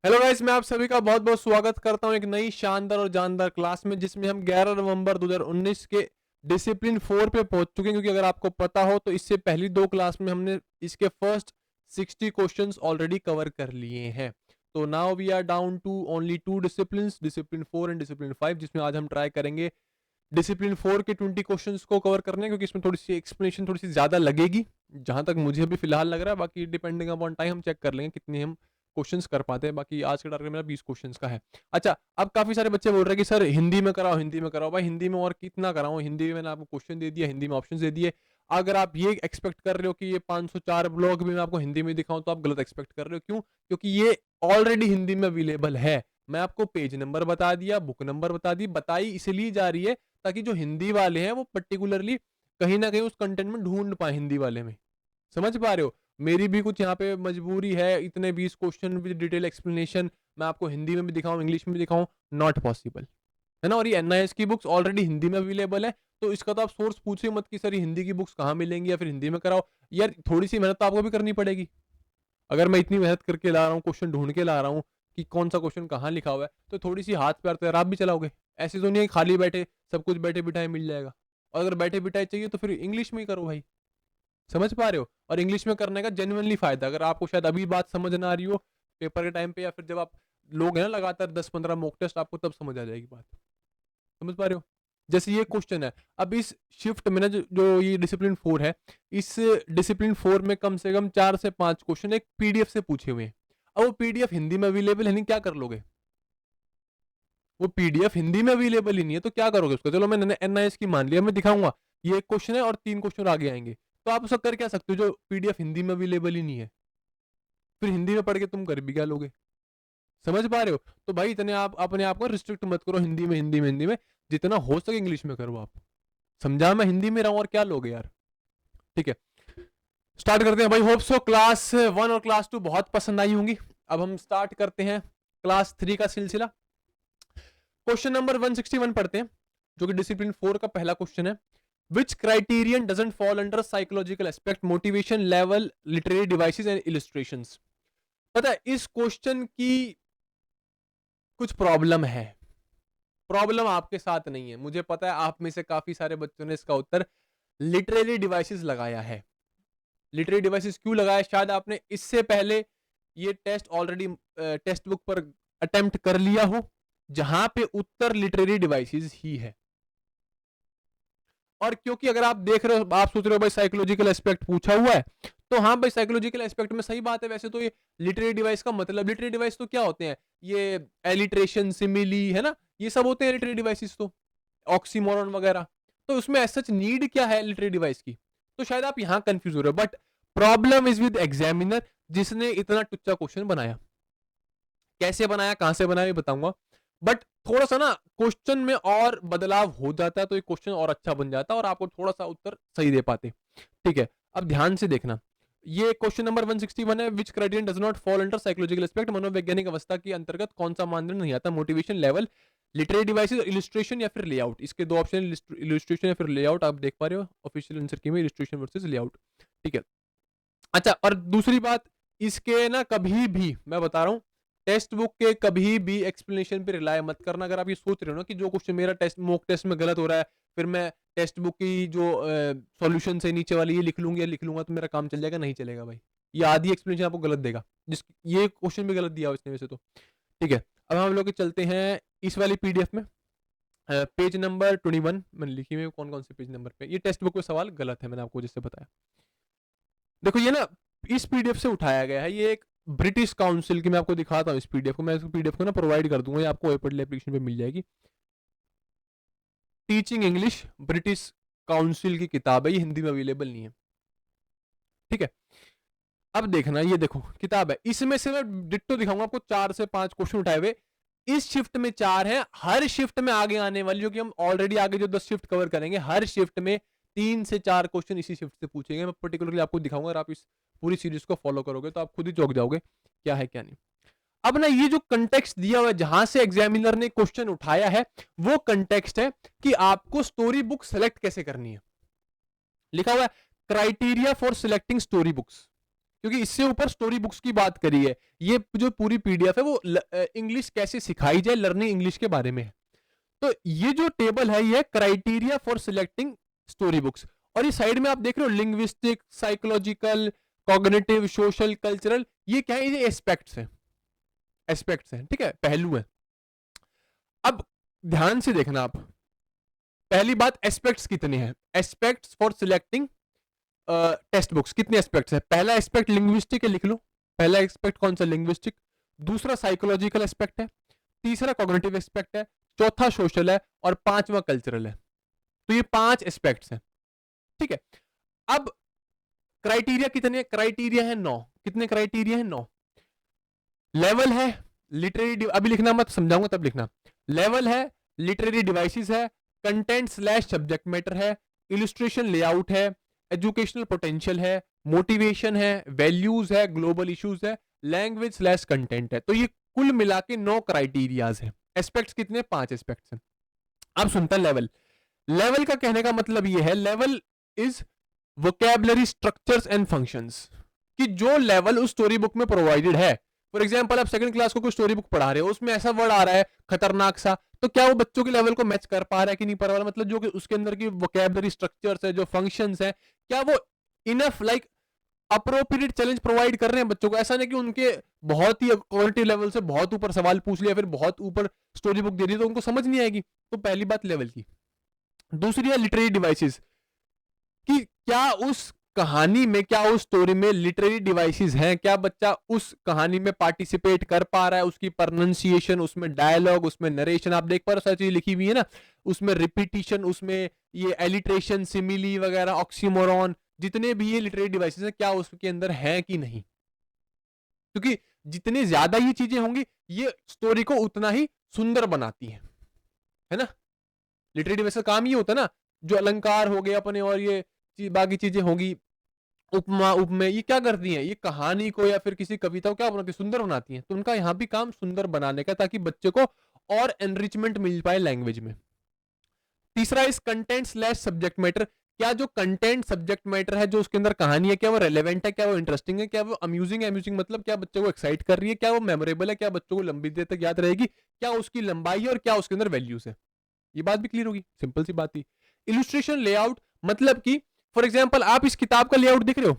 Hello guys, मैं आप सभी का बहुत बहुत स्वागत करता हूं एक नई शानदार और जानदार क्लास में, जिसमें हम 11 नवंबर 2019 के डिसिप्लिन 4 पे पहुंच चुके हैं। क्योंकि अगर आपको पता हो तो इससे पहली दो क्लास में हमने इसके फर्स्ट 60 क्वेश्चंस ऑलरेडी कवर कर लिए हैं। तो now we are down to only two discipline, discipline 4 and discipline 5, जिसमें आज हम ट्राई करेंगे डिसिप्लिन 4 के 20 क्वेश्चंस को कवर करने, क्योंकि इसमें थोड़ी सी एक्सप्लेनेशन थोड़ी सी ज्यादा लगेगी, जहां तक मुझे भी फिलहाल लग रहा है। बाकी डिपेंडिंग अपॉन टाइम हम चेक कर लेंगे कितने हम क्वेश्चंस कर पाते हैं। बाकी आज का टारगेट मेरा 20 क्वेश्चंस का है। अच्छा, अब काफी सारे बच्चे बोल रहे हैं कि सर हिंदी में कराओ, हिंदी में कराओ। भाई हिंदी में और कितना कराऊं? हिंदी में मैंने आपको क्वेश्चन दे दिया, हिंदी में ऑप्शन दे दिए। अगर आप ये एक्सपेक्ट कर रहे हो कि ये 504 ब्लॉग भी मैं आपको हिंदी में दिखाऊं, तो आप गलत एक्सपेक्ट कर रहे हो। क्यों? क्योंकि ये ऑलरेडी हिंदी में अवेलेबल है। मैं आपको पेज नंबर बता दिया, बुक नंबर बता दी, बताई इसलिए जा रही है ताकि जो हिंदी वाले हैं वो पर्टिकुलरली कहीं ना कहीं उस कंटेंट में ढूंढ पाए हिंदी वाले में। समझ पा रहे हो? मेरी भी कुछ यहाँ पे मजबूरी है, इतने 20 क्वेश्चन विद डिटेल एक्सप्लेनेशन मैं आपको हिंदी में भी दिखाऊं, इंग्लिश में भी दिखाऊं, नॉट पॉसिबल है ना। और ये एनआईएस की बुक्स ऑलरेडी हिंदी में अवेलेबल है, तो इसका तो आप सोर्स पूछिए मत कि सर ये हिंदी की बुक्स कहाँ मिलेंगी या फिर हिंदी में कराओ। यार थोड़ी सी मेहनत तो आपको भी करनी पड़ेगी। अगर मैं इतनी मेहनत करके ला रहा हूँ, क्वेश्चन ढूंढ के ला रहा हूँ कि कौन सा क्वेश्चन कहाँ लिखा हुआ है, तो थोड़ी सी हाथ पैर तो आप भी चलाओगे। ऐसे तो नहीं है खाली बैठे सब कुछ बैठे बिठाए मिल जाएगा। और अगर बैठे बिठाए चाहिए तो फिर इंग्लिश में ही करो भाई। समझ पा रहे हो? और इंग्लिश में करने का जेन्युइनली फायदा, अगर आपको शायद अभी बात समझ ना आ रही हो पेपर के टाइम पे, या फिर जब आप लोग हैं ना लगातार 10-15 मॉक टेस्ट, आपको तब समझ आ जाएगी बात। समझ पा रहे हो? जैसे ये क्वेश्चन है, अब इस शिफ्ट में ना जो ये डिसिप्लिन 4 है, इस डिसिप्लिन 4 में कम से कम 4 से 5 क्वेश्चन एक पीडीएफ से पूछे हुए हैं। अब वो पीडीएफ हिंदी में अवेलेबल है नहीं, क्या कर लोगे? वो पीडीएफ हिंदी में अवेलेबल ही नहीं है तो क्या करोगे उसको? चलो मैंने एनआईएस की मान लिया, मैं दिखाऊंगा ये एक क्वेश्चन है और 3 क्वेश्चन आगे आएंगे, तो आप उसका कर क्या सकते हो जो पीडीएफ हिंदी में अवेलेबल ही नहीं है? फिर हिंदी में पढ़ के तुम कर भी क्या लोगे? समझ पा रहे हो? तो भाई इतने आप अपने आप को रिस्ट्रिक्ट मत करो हिंदी में, हिंदी में, हिंदी में। जितना हो सके इंग्लिश में करो आप। समझा? मैं हिंदी में रहा हूं और क्या लोगे यार। ठीक है, स्टार्ट करते हैं भाई। होप सो क्लास 1 और क्लास 2 बहुत पसंद आई होंगी। अब हम स्टार्ट करते हैं क्लास 3 का सिलसिला। क्वेश्चन नंबर 161 पढ़ते हैं, जो कि डिसिप्लिन 4 का पहला क्वेश्चन है। Which criterion doesn't fall under psychological aspect, motivation level, literary devices and illustrations? पता है इस क्वेश्चन की कुछ प्रॉब्लम है। प्रॉब्लम आपके साथ नहीं है, मुझे पता है आप में से काफी सारे बच्चों ने इसका उत्तर लिटरेरी डिवाइसेस लगाया है। लिटरेरी डिवाइसेस क्यों लगाया? शायद आपने इससे पहले ये टेस्ट ऑलरेडी टेक्स्ट बुक पर अटेम्प्ट कर लिया हो, जहां पे उत्तर लिटरेरी डिवाइसेस ही है। और क्योंकि अगर आप देख रहे हो, आप सोच रहे हो भाई साइकोलॉजिकल एस्पेक्ट पूछा हुआ है, तो हाँ भाई साइकोलॉजिकल एस्पेक्ट में सही बात है। वैसे तो ये लिटरेरी डिवाइस का मतलब, लिटरेरी डिवाइस तो क्या होते हैं? ये एलिट्रेशन, सिमिली, है ना, ये सब होते हैं लिटरेरी डिवाइसेस तो, ऑक्सीमोरन वगैरह। तो उसमें ऐसा नीड क्या है लिटरेरी डिवाइस की? तो शायद आप यहां कंफ्यूज हो रहे हो, but problem is with examiner, जिसने इतना टुच्चा क्वेश्चन बनाया। कैसे बनाया, कहां से बनाया, ये बताऊंगा। बट थोड़ा सा ना क्वेश्चन में और बदलाव हो जाता है तो ये क्वेश्चन और अच्छा बन जाता है और आपको थोड़ा सा उत्तर सही दे पाते। ठीक है, अब ध्यान से देखना। ये क्वेश्चन नंबर 161 है। Which criterion does not fall under psychological aspect, मनोवैज्ञानिक अवस्था के अंतर्गत कौन सा मानदंड नहीं आता? Motivation level, literary devices, illustration या फिर लेआउट। इसके दो ऑप्शन, इलस्ट्रेशन या फिर लेआउट। आप देख पा रहे हो ऑफिशियल आंसर की में इलस्ट्रेशन वर्सेस लेआउट। ठीक है। अच्छा, और दूसरी बात, इसके ना कभी भी मैं बता रहा हूं, टेक्स्ट बुक के कभी भी एक्सप्लेनेशन पे रिलाय मत करना। अगर आप ये सोच रहे हो ना कि जो क्वेश्चन मेरा टेस्ट मॉक टेस्ट में गलत हो रहा है, फिर मैं टेक्स्ट बुक की जो सॉल्यूशन से नीचे वाली ये लिख लूंगा, लिख लूंगा तो मेरा काम चल जाएगा, नहीं चलेगा भाई। ये आधी एक्सप्लेनेशन आपको गलत देगा, जिस ये क्वेश्चन भी गलत दिया हो इसने वैसे तो। ठीक है, अब हम लोग चलते हैं इस वाली पीडीएफ में। पेज नंबर 21 मैंने लिखी हुई, कौन कौन से पेज नंबर पे। ये टेक्स्ट बुक में सवाल गलत है, मैंने आपको जैसे बताया। देखो ये ना इस पीडीएफ से उठाया गया है, ये एक ब्रिटिश काउंसिल की, मैं आपको दिखाता हूँ इस पीडीएफ को। मैं इस पीडीएफ को ना प्रोवाइड कर दूंगा, ये आपको ओएपीडी एप्लीकेशन पे मिल जाएगी। टीचिंग इंग्लिश, ब्रिटिश काउंसिल की किताब है, ये हिंदी में अवेलेबल नहीं है। ठीक है, अब देखना, ये देखो किताब है, इसमें से मैं डिट्टो दिखाऊंगा आपको 4 से 5 क्वेश्चन उठाए हुए। इस शिफ्ट में 4 है, हर शिफ्ट में आगे आने वाली, जो कि हम ऑलरेडी आगे जो 10 शिफ्ट कवर करेंगे, हर शिफ्ट में 3 से 4 क्वेश्चन इसी शिफ्ट से पूछेंगे। मैं पर्टिकुलरली आपको दिखाऊंगा, अगर आप इस पूरी सीरीज को फॉलो करोगे तो आप खुद ही चौंक जाओगे क्या है क्या नहीं। अब ना ये जो कंटेक्स्ट दिया हुआ है जहां से एग्जामिनर ने क्वेश्चन उठाया है, वो कंटेक्स्ट है कि आपको स्टोरी बुक सेलेक्ट कैसे करनी है। लिखा हुआ है criteria for selecting story books. क्योंकि इससे ऊपर स्टोरी बुक्स की बात करी है। ये जो पूरी पीडीएफ है वो इंग्लिश कैसे सिखाई जाए, लर्निंग इंग्लिश के बारे में है। तो ये जो टेबल है ये criteria for selecting story books, और ये साइड में आप देख रहे हो linguistic, psychological, cognitive, social, cultural, ये क्या है, ये एस्पेक्ट्स हैं, एस्पेक्ट्स हैं, ठीक है, पहलू हैं। अब ध्यान से देखना आप, पहली बात एस्पेक्ट्स कितने हैं, aspects for selecting text books, कितने एस्पेक्ट्स हैं। पहला एस्पेक्ट लिंग्विस्टिक है, लिख लो, पहला एस्पेक्ट कौन सा, लिंग्विस्टिक। दूसरा साइकोलॉजिकल एस्पेक्ट है, तीसरा कॉग्निटिव एस्पेक्ट है, चौथा सोशल है, और पांचवा कल्चरल है। तो ये 5 एस्पेक्ट्स हैं, ठीक है। अब क्राइटेरिया कितने, क्राइटेरिया है 9, कितने क्राइटेरिया है 9। लेवल है लिटरेरी, अभी लिखना मत, समझाऊंगा तब लिखना। लेवल है, लिटरेरी डिवाइसेस है, कंटेंट स्लैश सब्जेक्ट मैटर है, इलस्ट्रेशन लेआउट है, एजुकेशनल पोटेंशियल है, मोटिवेशन है, वैल्यूज है, ग्लोबल इश्यूज है, लैंग्वेज स्लैश कंटेंट है। तो ये कुल मिला के 9 क्राइटेरियाज है। एस्पेक्ट्स कितने, 5 एस्पेक्ट्स हैं। अब सुनता है लेवल। लेवल का कहने का मतलब ये है, level is vocabulary structures and functions, कि जो लेवल उस स्टोरी बुक में प्रोवाइडेड है। फॉर एग्जांपल आप सेकंड क्लास को कोई स्टोरी बुक पढ़ा रहे हो, उसमें ऐसा वर्ड आ रहा है खतरनाक सा, तो क्या वो बच्चों के लेवल को मैच कर पा रहा है कि नहीं कर पा रहा, मतलब जो कि उसके अंदर की वोकैबुलरी स्ट्रक्चर्स है, जो फंक्शंस है, क्या वो enough like appropriate challenge provide कर रहे हैं बच्चों को। ऐसा नहीं कि उनके बहुत ही क्वालिटी लेवल से बहुत ऊपर सवाल पूछ लिया, फिर बहुत ऊपर स्टोरी बुक दे दी तो उनको समझ नहीं आएगी। तो पहली बात लेवल की। दूसरी है लिटरेरी डिवाइसेस, कि क्या उस कहानी में, क्या उस स्टोरी में लिटरेरी डिवाइसेस हैं, क्या बच्चा उस कहानी में पार्टिसिपेट कर पा रहा है, उसकी प्रोनाउंसिएशन, उसमें डायलॉग, उसमें नरेशन, आप देख पा रहे हो सारी चीज लिखी हुई है ना, उसमें रिपीटिशन, उसमें ये एलिट्रेशन, सिमिली वगैरह, ऑक्सीमोरॉन, जितने भी ये लिटरेरी डिवाइसेस हैं, क्या उसके अंदर हैं कि नहीं। क्योंकि जितनी ज्यादा ये चीजें होंगी, ये स्टोरी को उतना ही सुंदर बनाती है ना। लिटरेरी डिवाइस का काम ये होता है ना, जो अलंकार हो गए अपने, और ये बाकी चीजें होंगी, उपमा, उपमेय, ये क्या करती हैं, ये कहानी को या फिर किसी कविता को क्या बनाती है, सुंदर बनाती हैं। तो उनका यहाँ भी काम सुंदर बनाने का, ताकि बच्चे को और एनरिचमेंट मिल पाए लैंग्वेज में। तीसरा इस कंटेंट स्लैश सब्जेक्ट मैटर, क्या जो कंटेंट सब्जेक्ट मैटर है, जो उसके अंदर कहानी है, क्या वो रेलेवेंट है, क्या वो इंटरेस्टिंग है, क्या वो अम्यूजिंग है। अम्यूजिंग मतलब क्या बच्चे को एक्साइट कर रही है, क्या वो मेमोरेबल है, क्या बच्चों को लंबी देर तक याद रहेगी, क्या उसकी लंबाई है, और क्या उसके अंदर वैल्यूज है। ये बात भी क्लियर होगी, सिंपल सी बात थी। इलस्ट्रेशन लेआउट मतलब कि फॉर एग्जांपल आप इस किताब का लेआउट देख रहे हो,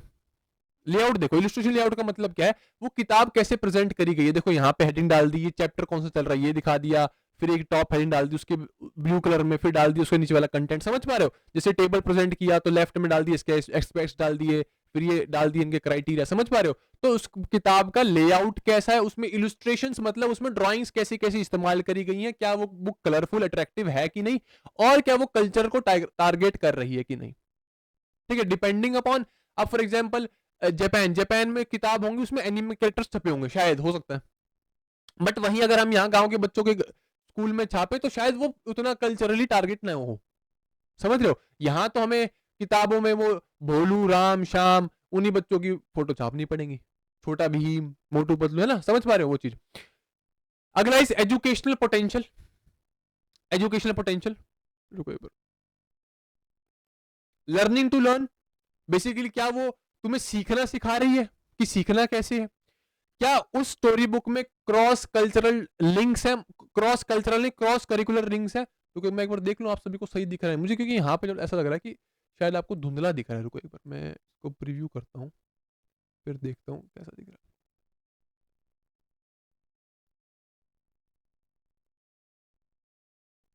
लेआउट देखो। इलस्ट्रेशन लेआउट का मतलब क्या है, वो किताब कैसे प्रेजेंट करी गई है। देखो यहाँ पे हेडिंग डाल दी, ये चैप्टर कौन सा चल रहा है ये दिखा दिया, फिर एक टॉप हेडिंग डाल दी उसके ब्लू कलर में, फिर डाल दी उसके नीचे वाला कंटेंट, समझ पा रहे हो। जैसे टेबल प्रेजेंट किया तो लेफ्ट में डाल दिए इसके एक्सपेक्ट्स डाल दिए, फिर ये डाल दिए इनके क्राइटेरिया, समझ पा रहे हो। तो उस किताब का लेआउट कैसा है, उसमें इलस्ट्रेशंस मतलब उसमें ड्राइंग्स कैसी कैसी इस्तेमाल करी गई हैं, क्या वो बुक कलरफुल अट्रैक्टिव है कि नहीं, और क्या वो कल्चर को टारगेट कर रही है कि नहीं। ठीक है, डिपेंडिंग अपॉन, अब फॉर एग्जांपल जापान, जापान में किताब होंगी, उसमें एनिमे कैरेक्टर्स छपे होंगे, शायद हो सकता है। बट वहीं अगर हम यहाँ गांव के बच्चों के स्कूल में छापे तो शायद वो उतना कल्चरली टारगेट ना हो, समझ रहे हो। यहाँ तो हमें किताबों में वो भोलू, राम, श्याम, उन्हीं बच्चों की फोटो छापनी पड़ेगी, छोटा भीम, मोटू पतलू, है ना, समझ पा रहे हो वो चीज। अगला इस एजुकेशनल पोटेंशियल, एजुकेशनल पोटेंशियल, रुको एक बार, लर्निंग टू लर्न, बेसिकली क्या वो तुम्हें सीखना सिखा रही है, कि सीखना कैसे है। क्या उस स्टोरी बुक में क्रॉस कल्चरल लिंक्स है, क्रॉस कल्चरल नहीं, क्रॉस करिकुलर लिंक्स है। क्योंकि मैं एक बार देख लूं आप सभी को सही दिख रहा है मुझे, क्योंकि यहाँ पे जब ऐसा लग रहा है कि शायद आपको धुंधला दिख रहा है। रुको एक बार मैं इसको प्रीव्यू करता हूँ, फिर देखता हूँ कैसा दिख रहा है।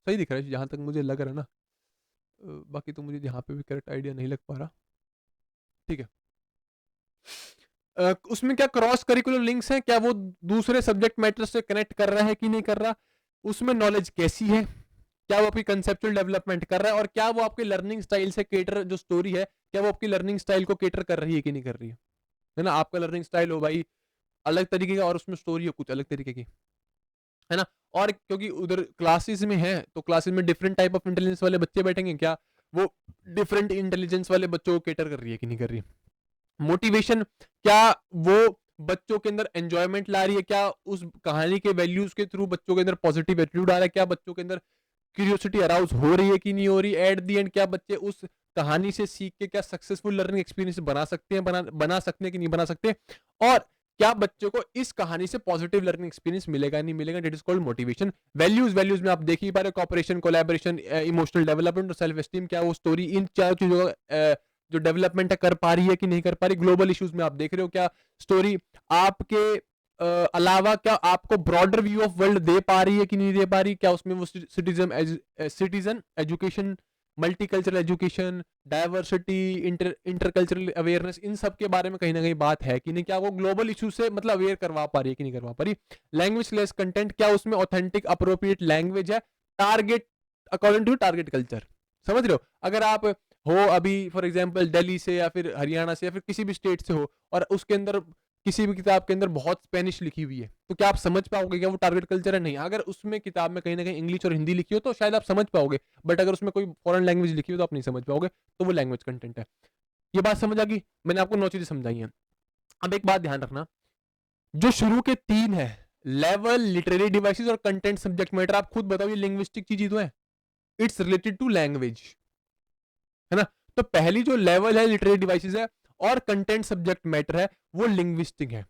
सही दिख रहा है जहां तक मुझे लग रहा है ना, बाकी तो मुझे यहाँ पे भी करेक्ट आइडिया नहीं लग पा रहा। ठीक है, उसमें क्या क्रॉस करिकुलर लिंक्स हैं, क्या वो दूसरे सब्जेक्ट मैटर से कनेक्ट कर रहा है कि नहीं कर रहा, उसमें नॉलेज कैसी है, क्या वो आपकी कंसेप्चुअल डेवलपमेंट कर रहा है, और क्या वो आपके लर्निंग स्टाइल से केटर, जो स्टोरी है क्या वो आपकी लर्निंग स्टाइल को केटर कर रही है कि नहीं कर रही है ना। आपका लर्निंग स्टाइल हो भाई अलग तरीके का, और उसमें स्टोरी हो कुछ अलग तरीके की, है ना। और क्योंकि उधर क्लासेस में है, तो क्लासेस में डिफरेंट टाइप ऑफ इंटेलिजेंस वाले बच्चे बैठेंगे, क्या वो डिफरेंट इंटेलिजेंस वाले बच्चों को केटर कर रही है कि नहीं कर रही है। मोटिवेशन, क्या वो बच्चों के अंदर एंजॉयमेंट ला रही है, क्या उस कहानी के वैल्यूज के थ्रू बच्चों के अंदर पॉजिटिव एटीट्यूड आ रहा है, क्या बच्चों के अंदर क्यूरियोसिटी अराउज हो रही है कि नहीं हो रही, एट द एंड क्या बच्चे उस कहानी से सीख के क्या सक्सेसफुल लर्निंग एक्सपीरियंस बना सकते हैं, बना सकते हैं कि नहीं बना सकते, और क्या बच्चों को इस कहानी से पॉजिटिव लर्निंग एक्सपीरियंस मिलेगा नहीं मिलेगा। That is called motivation. Values में आप देख ही पा रहे, कॉपरेशन, कोलैबोरेशन, इमोशनल डेवलपमेंट और सेल्फ एस्टीम, क्या वो स्टोरी इन चार चीजों का जो डेवलपमेंट है कर पा रही है कि नहीं कर पा रही। ग्लोबल इश्यूज में आप देख रहे हो क्या स्टोरी आपके अलावा क्या आपको ब्रॉडर व्यू ऑफ वर्ल्ड दे पा रही है कि नहीं दे पा रही, क्या उसमें वो citizen education, multicultural education, diversity, intercultural awareness, इन सब के बारे में कहीं ना कहीं बात है कि नहीं, क्या वो ग्लोबल इशू से मतलब अवेयर करवा पा रही है कि नहीं करवा पा रही। लैंग्वेज लेस कंटेंट, क्या उसमें ऑथेंटिक अप्रोप्रिएट लैंग्वेज है, target according to target culture. समझ रहे हो, अगर आप हो अभी फॉर एग्जांपल दिल्ली से या फिर हरियाणा से या फिर किसी भी स्टेट से हो और उसके अंदर किसी भी किताब के अंदर बहुत स्पेनिश लिखी हुई है, तो क्या आप समझ पाओगे क्या वो टारगेट कल्चर है? नहीं। अगर उसमें किताब में कहीं ना कहीं इंग्लिश और हिंदी लिखी हो तो शायद आप समझ पाओगे, बट अगर उसमें कोई फॉरेन लैंग्वेज लिखी हो तो आप नहीं समझ पाओगे, तो वो लैंग्वेज कंटेंट है। ये बात समझ आ गई? मैंने आपको 9 चीजें समझाई हैं। अब एक बात ध्यान रखना, जो शुरू के 3 है, लेवल, लिटरेरी डिवाइसेस और कंटेंट सब्जेक्ट मैटर, आप खुद बताओ ये लिंग्विस्टिक चीज तो है, इट्स रिलेटेड टू लैंग्वेज, है ना। तो पहली जो लेवल है लिटरेरी डिवाइसेस है और कंटेंट सब्जेक्ट मैटर है वो लिंग्विस्टिक है।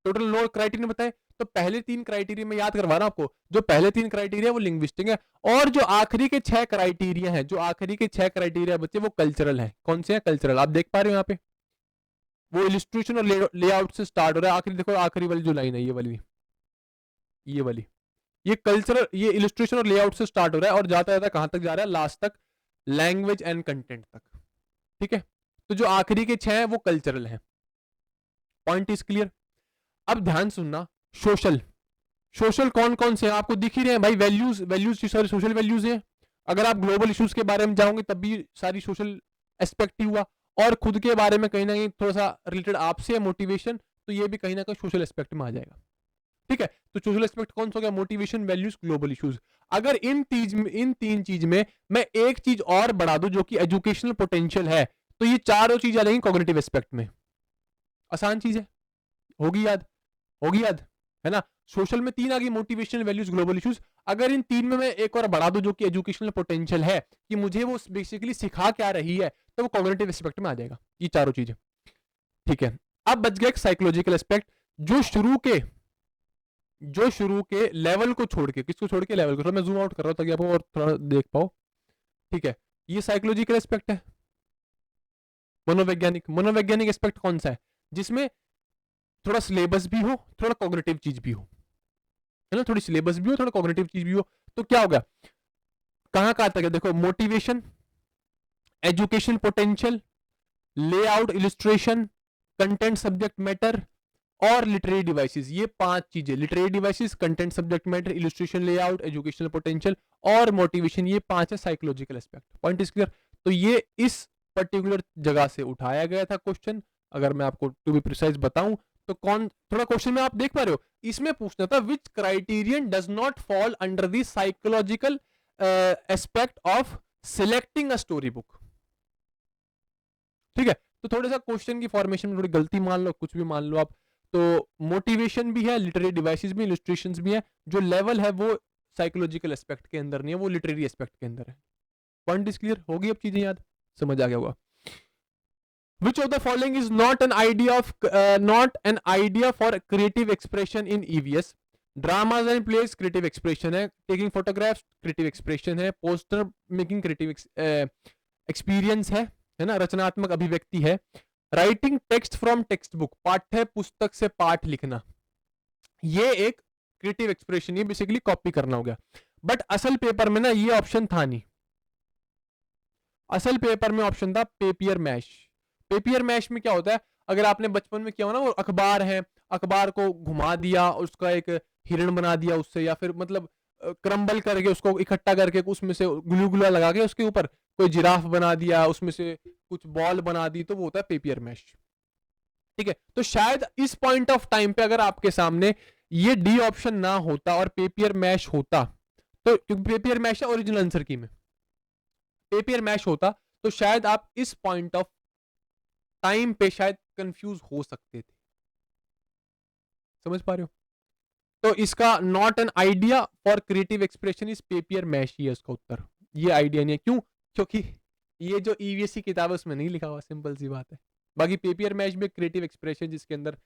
टोटल 9 क्राइटेरिया बताए, तो पहले 3 क्राइटेरिया में याद करवा रहा हूं आपको, जो पहले 3 क्राइटेरिया वो लिंग्विस्टिक है, और जो आखिरी के 6 क्राइटेरिया हैं, जो आखिरी के 6 क्राइटेरिया बच्चे वो कल्चरल है। कौन से हैं? कल्चरल। आप देख पा रहे हो यहाँ पे वो इलिस्ट्रेशन और लेआउट से स्टार्ट हो रहा है। आखिरी देखो, आखिरी वाली जो लाइन है ये वाली, ये कल्चरल, ये इलिस्ट्रेशन और लेआउट से स्टार्ट हो रहा है और जाता जाता कहां तक जा रहा है? लास्ट तक, लैंग्वेज एंड कंटेंट तक। ठीक है, तो जो आखिरी के 6 हैं वो कल्चरल हैं। Point is clear? अब ध्यान सुनना, सोशल, सोशल कौन कौन से हैं आपको दिख ही रहे हैं भाई, वैल्यूज सारे सोशल वैल्यूज हैं। अगर आप ग्लोबल इश्यूज के बारे में जाओगे तब भी सारी सोशल एस्पेक्ट ही हुआ, और खुद के बारे में कहीं ना कहीं थोड़ा सा रिलेटेड आपसे है मोटिवेशन, तो ये भी कहीं ना कहीं सोशल एस्पेक्ट में आ जाएगा। ठीक है, तो सोशल एस्पेक्ट कौन सा हो गया? Motivation, values, global issues. अगर इन 3 चीज में मैं एक चीज और बढ़ा दूं जो कि एजुकेशनल पोटेंशियल है, तो ये चारों चीज आ जाएंगी कॉग्निटिव एस्पेक्ट में। आसान चीज है, होगी याद, होगी याद, है ना। सोशल में 3 आ गई, मोटिवेशन, वैल्यूज, ग्लोबल इश्यूज। अगर इन 3 में मैं एक और बढ़ा दूं जो कि एजुकेशनल पोटेंशियल है, कि मुझे वो बेसिकली सिखा क्या रही है, तो वो कॉग्निटिव एस्पेक्ट में आ जाएगा, ये चारों चीजें। ठीक है, अब बच गया एक साइकोलॉजिकल एस्पेक्ट, जो शुरू के लेवल को छोड़ के, किसको छोड़ के? लेवल को। तो मैं जूम आउट कर रहा हूं ताकि आप और थोड़ा देख पाओ। ठीक है, ये साइकोलॉजिकल एस्पेक्ट है। मनोवैज्ञानिक एस्पेक्ट कौन सा है? जिसमें थोड़ा सिलेबस भी हो, थोड़ा कॉग्निटिव चीज भी हो, है ना, थोड़ी सिलेबस भी हो, थोड़ा कॉग्निटिव चीज भी हो। तो क्या होगा, कहां कहां तक है देखो, motivation, education potential, layout, illustration, content subject matter और लिटरेरी डिवाइसेस। ये 5 चीजें, literary devices, content subject matter, illustration, layout, educational potential और मोटिवेशन, ये 5 है psychological aspect. Point is clear? तो ये इस पर्टिकुलर जगह से उठाया गया था क्वेश्चन। अगर मैं आपको टू बी प्रिसाइज बताऊं तो कौन, थोड़ा क्वेश्चन में आप देख पा रहे हो, इसमें पूछना था which criterion does not fall under the psychological aspect of selecting a story book. ठीक है, तो थोड़ा सा क्वेश्चन की फॉर्मेशन में थोड़ी गलती मान लो, कुछ भी मान लो आप। तो मोटिवेशन भी है, लिटरेरी डिवाइसेस भी, इलस्ट्रेशंस भी है, जो लेवल है वो साइकोलॉजिकल एस्पेक्ट के अंदर नहीं है, वो लिटरेरी एस्पेक्ट के अंदर है। Point is clear? होगी अब चीजें याद, समझ आ गया होगा। Which of the following is not an idea for creative expression in EVS? Dramas and plays creative expression है, taking photographs creative expression है, poster making creative experience है ना, रचनात्मक अभिव्यक्ति है। Writing text from text book, पाठ्य पुस्तक से पाठ लिखना, ये एक क्रिएटिव एक्सप्रेशन, ये बेसिकली कॉपी करना हो गया। बट असल पेपर में ना ये ऑप्शन था नहीं, असल पेपर में ऑप्शन था पेपियर मैश। पेपियर मैश में क्या होता है, अगर आपने बचपन में किया हो ना, वो अखबार है, अखबार को घुमा दिया, उसका एक हिरण बना दिया उससे, या फिर मतलब क्रम्बल करके उसको इकट्ठा करके उसमें से ग्लू गुला लगा के उसके ऊपर कोई जिराफ बना दिया, उसमें से कुछ बॉल बना दी, तो वो होता है पेपियर मैश। ठीक है, तो शायद इस पॉइंट ऑफ टाइम पे अगर आपके सामने ये डी ऑप्शन ना होता और पेपियर मैश होता, तो क्योंकि पेपियर मैश है ओरिजिनल आंसर की में, पेपियर मैश होता तो शायद आप इस पॉइंट ऑफ टाइम पे शायद कंफ्यूज हो सकते थे। समझ पा रहे हो? तो इसका not an idea for creative expression is paper mash ही है इसका उत्तर। ये आइडिया नहीं है, क्यों? क्योंकि ये जो ईवीएस की किताब है उसमें नहीं लिखा हुआ, सिंपल सी बात है। बाकी पेपर मैश भी क्रिएटिव एक्सप्रेशन जिसके अंदर,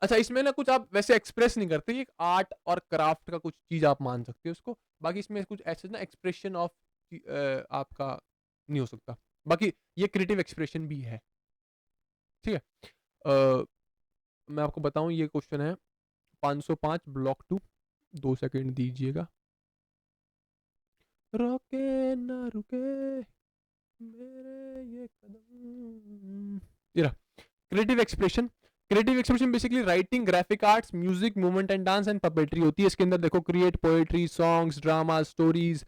अच्छा इसमें ना कुछ आप वैसे एक्सप्रेस नहीं करते, ये आर्ट और क्राफ्ट का कुछ चीज आप मान सकते हो उसको। बाकी इसमें कुछ ऐसे ना एक्सप्रेशन ऑफ आपका नहीं हो सकता। बाकी ये क्रिएटिव एक्सप्रेशन भी है, ठीक है। मैं आपको बताऊं, ये क्वेश्चन है 505 ब्लॉक 2। 2 सेकंड दीजिएगा। रोके ना रुके मेरे ये कदम, ये रहा creative expression. Creative expression basically writing, graphic arts, music, movement and dance and puppetry होती है। इसके अंदर देखो create poetry, songs, drama, stories,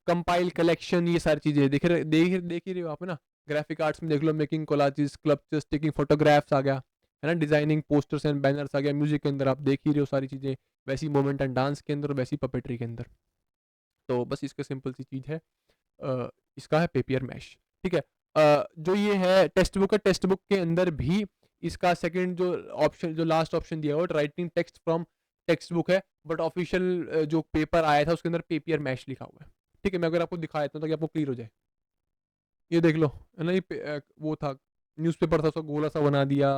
compile, collection, ये सारी चीजें देख ही रहे हो आप, है ना। ग्राफिक आर्ट्स में देख लो मेकिंग कोलाजेस, स्कल्पचर्स, टेकिंग फोटोग्राफ्स आ गया, है ना, डिजाइनिंग पोस्टर्स एंड बैनर्स आ गया। म्यूजिक के अंदर आप देख ही रहे हो सारी चीजें, वैसी मूवमेंट एंड डांस के अंदर, वैसी पपेट्री के अंदर। तो बस इसका सिंपल सी चीज है, इसका है पेपर मैश, ठीक है। जो ये है टेक्स्ट बुक है, टेक्स्ट बुक के अंदर भी इसका सेकंड जो ऑप्शन, जो लास्ट ऑप्शन दिया हुआ writing text from text book है, बट ऑफिशियल जो पेपर आया था उसके अंदर पेपर मैश लिखा हुआ है, ठीक है। मैं अगर आपको दिखा देता हूँ ताकि आपको क्लियर हो जाए। ये देख लो, है ना, ये वो था न्यूज़पेपर था, उसको गोला सा बना दिया,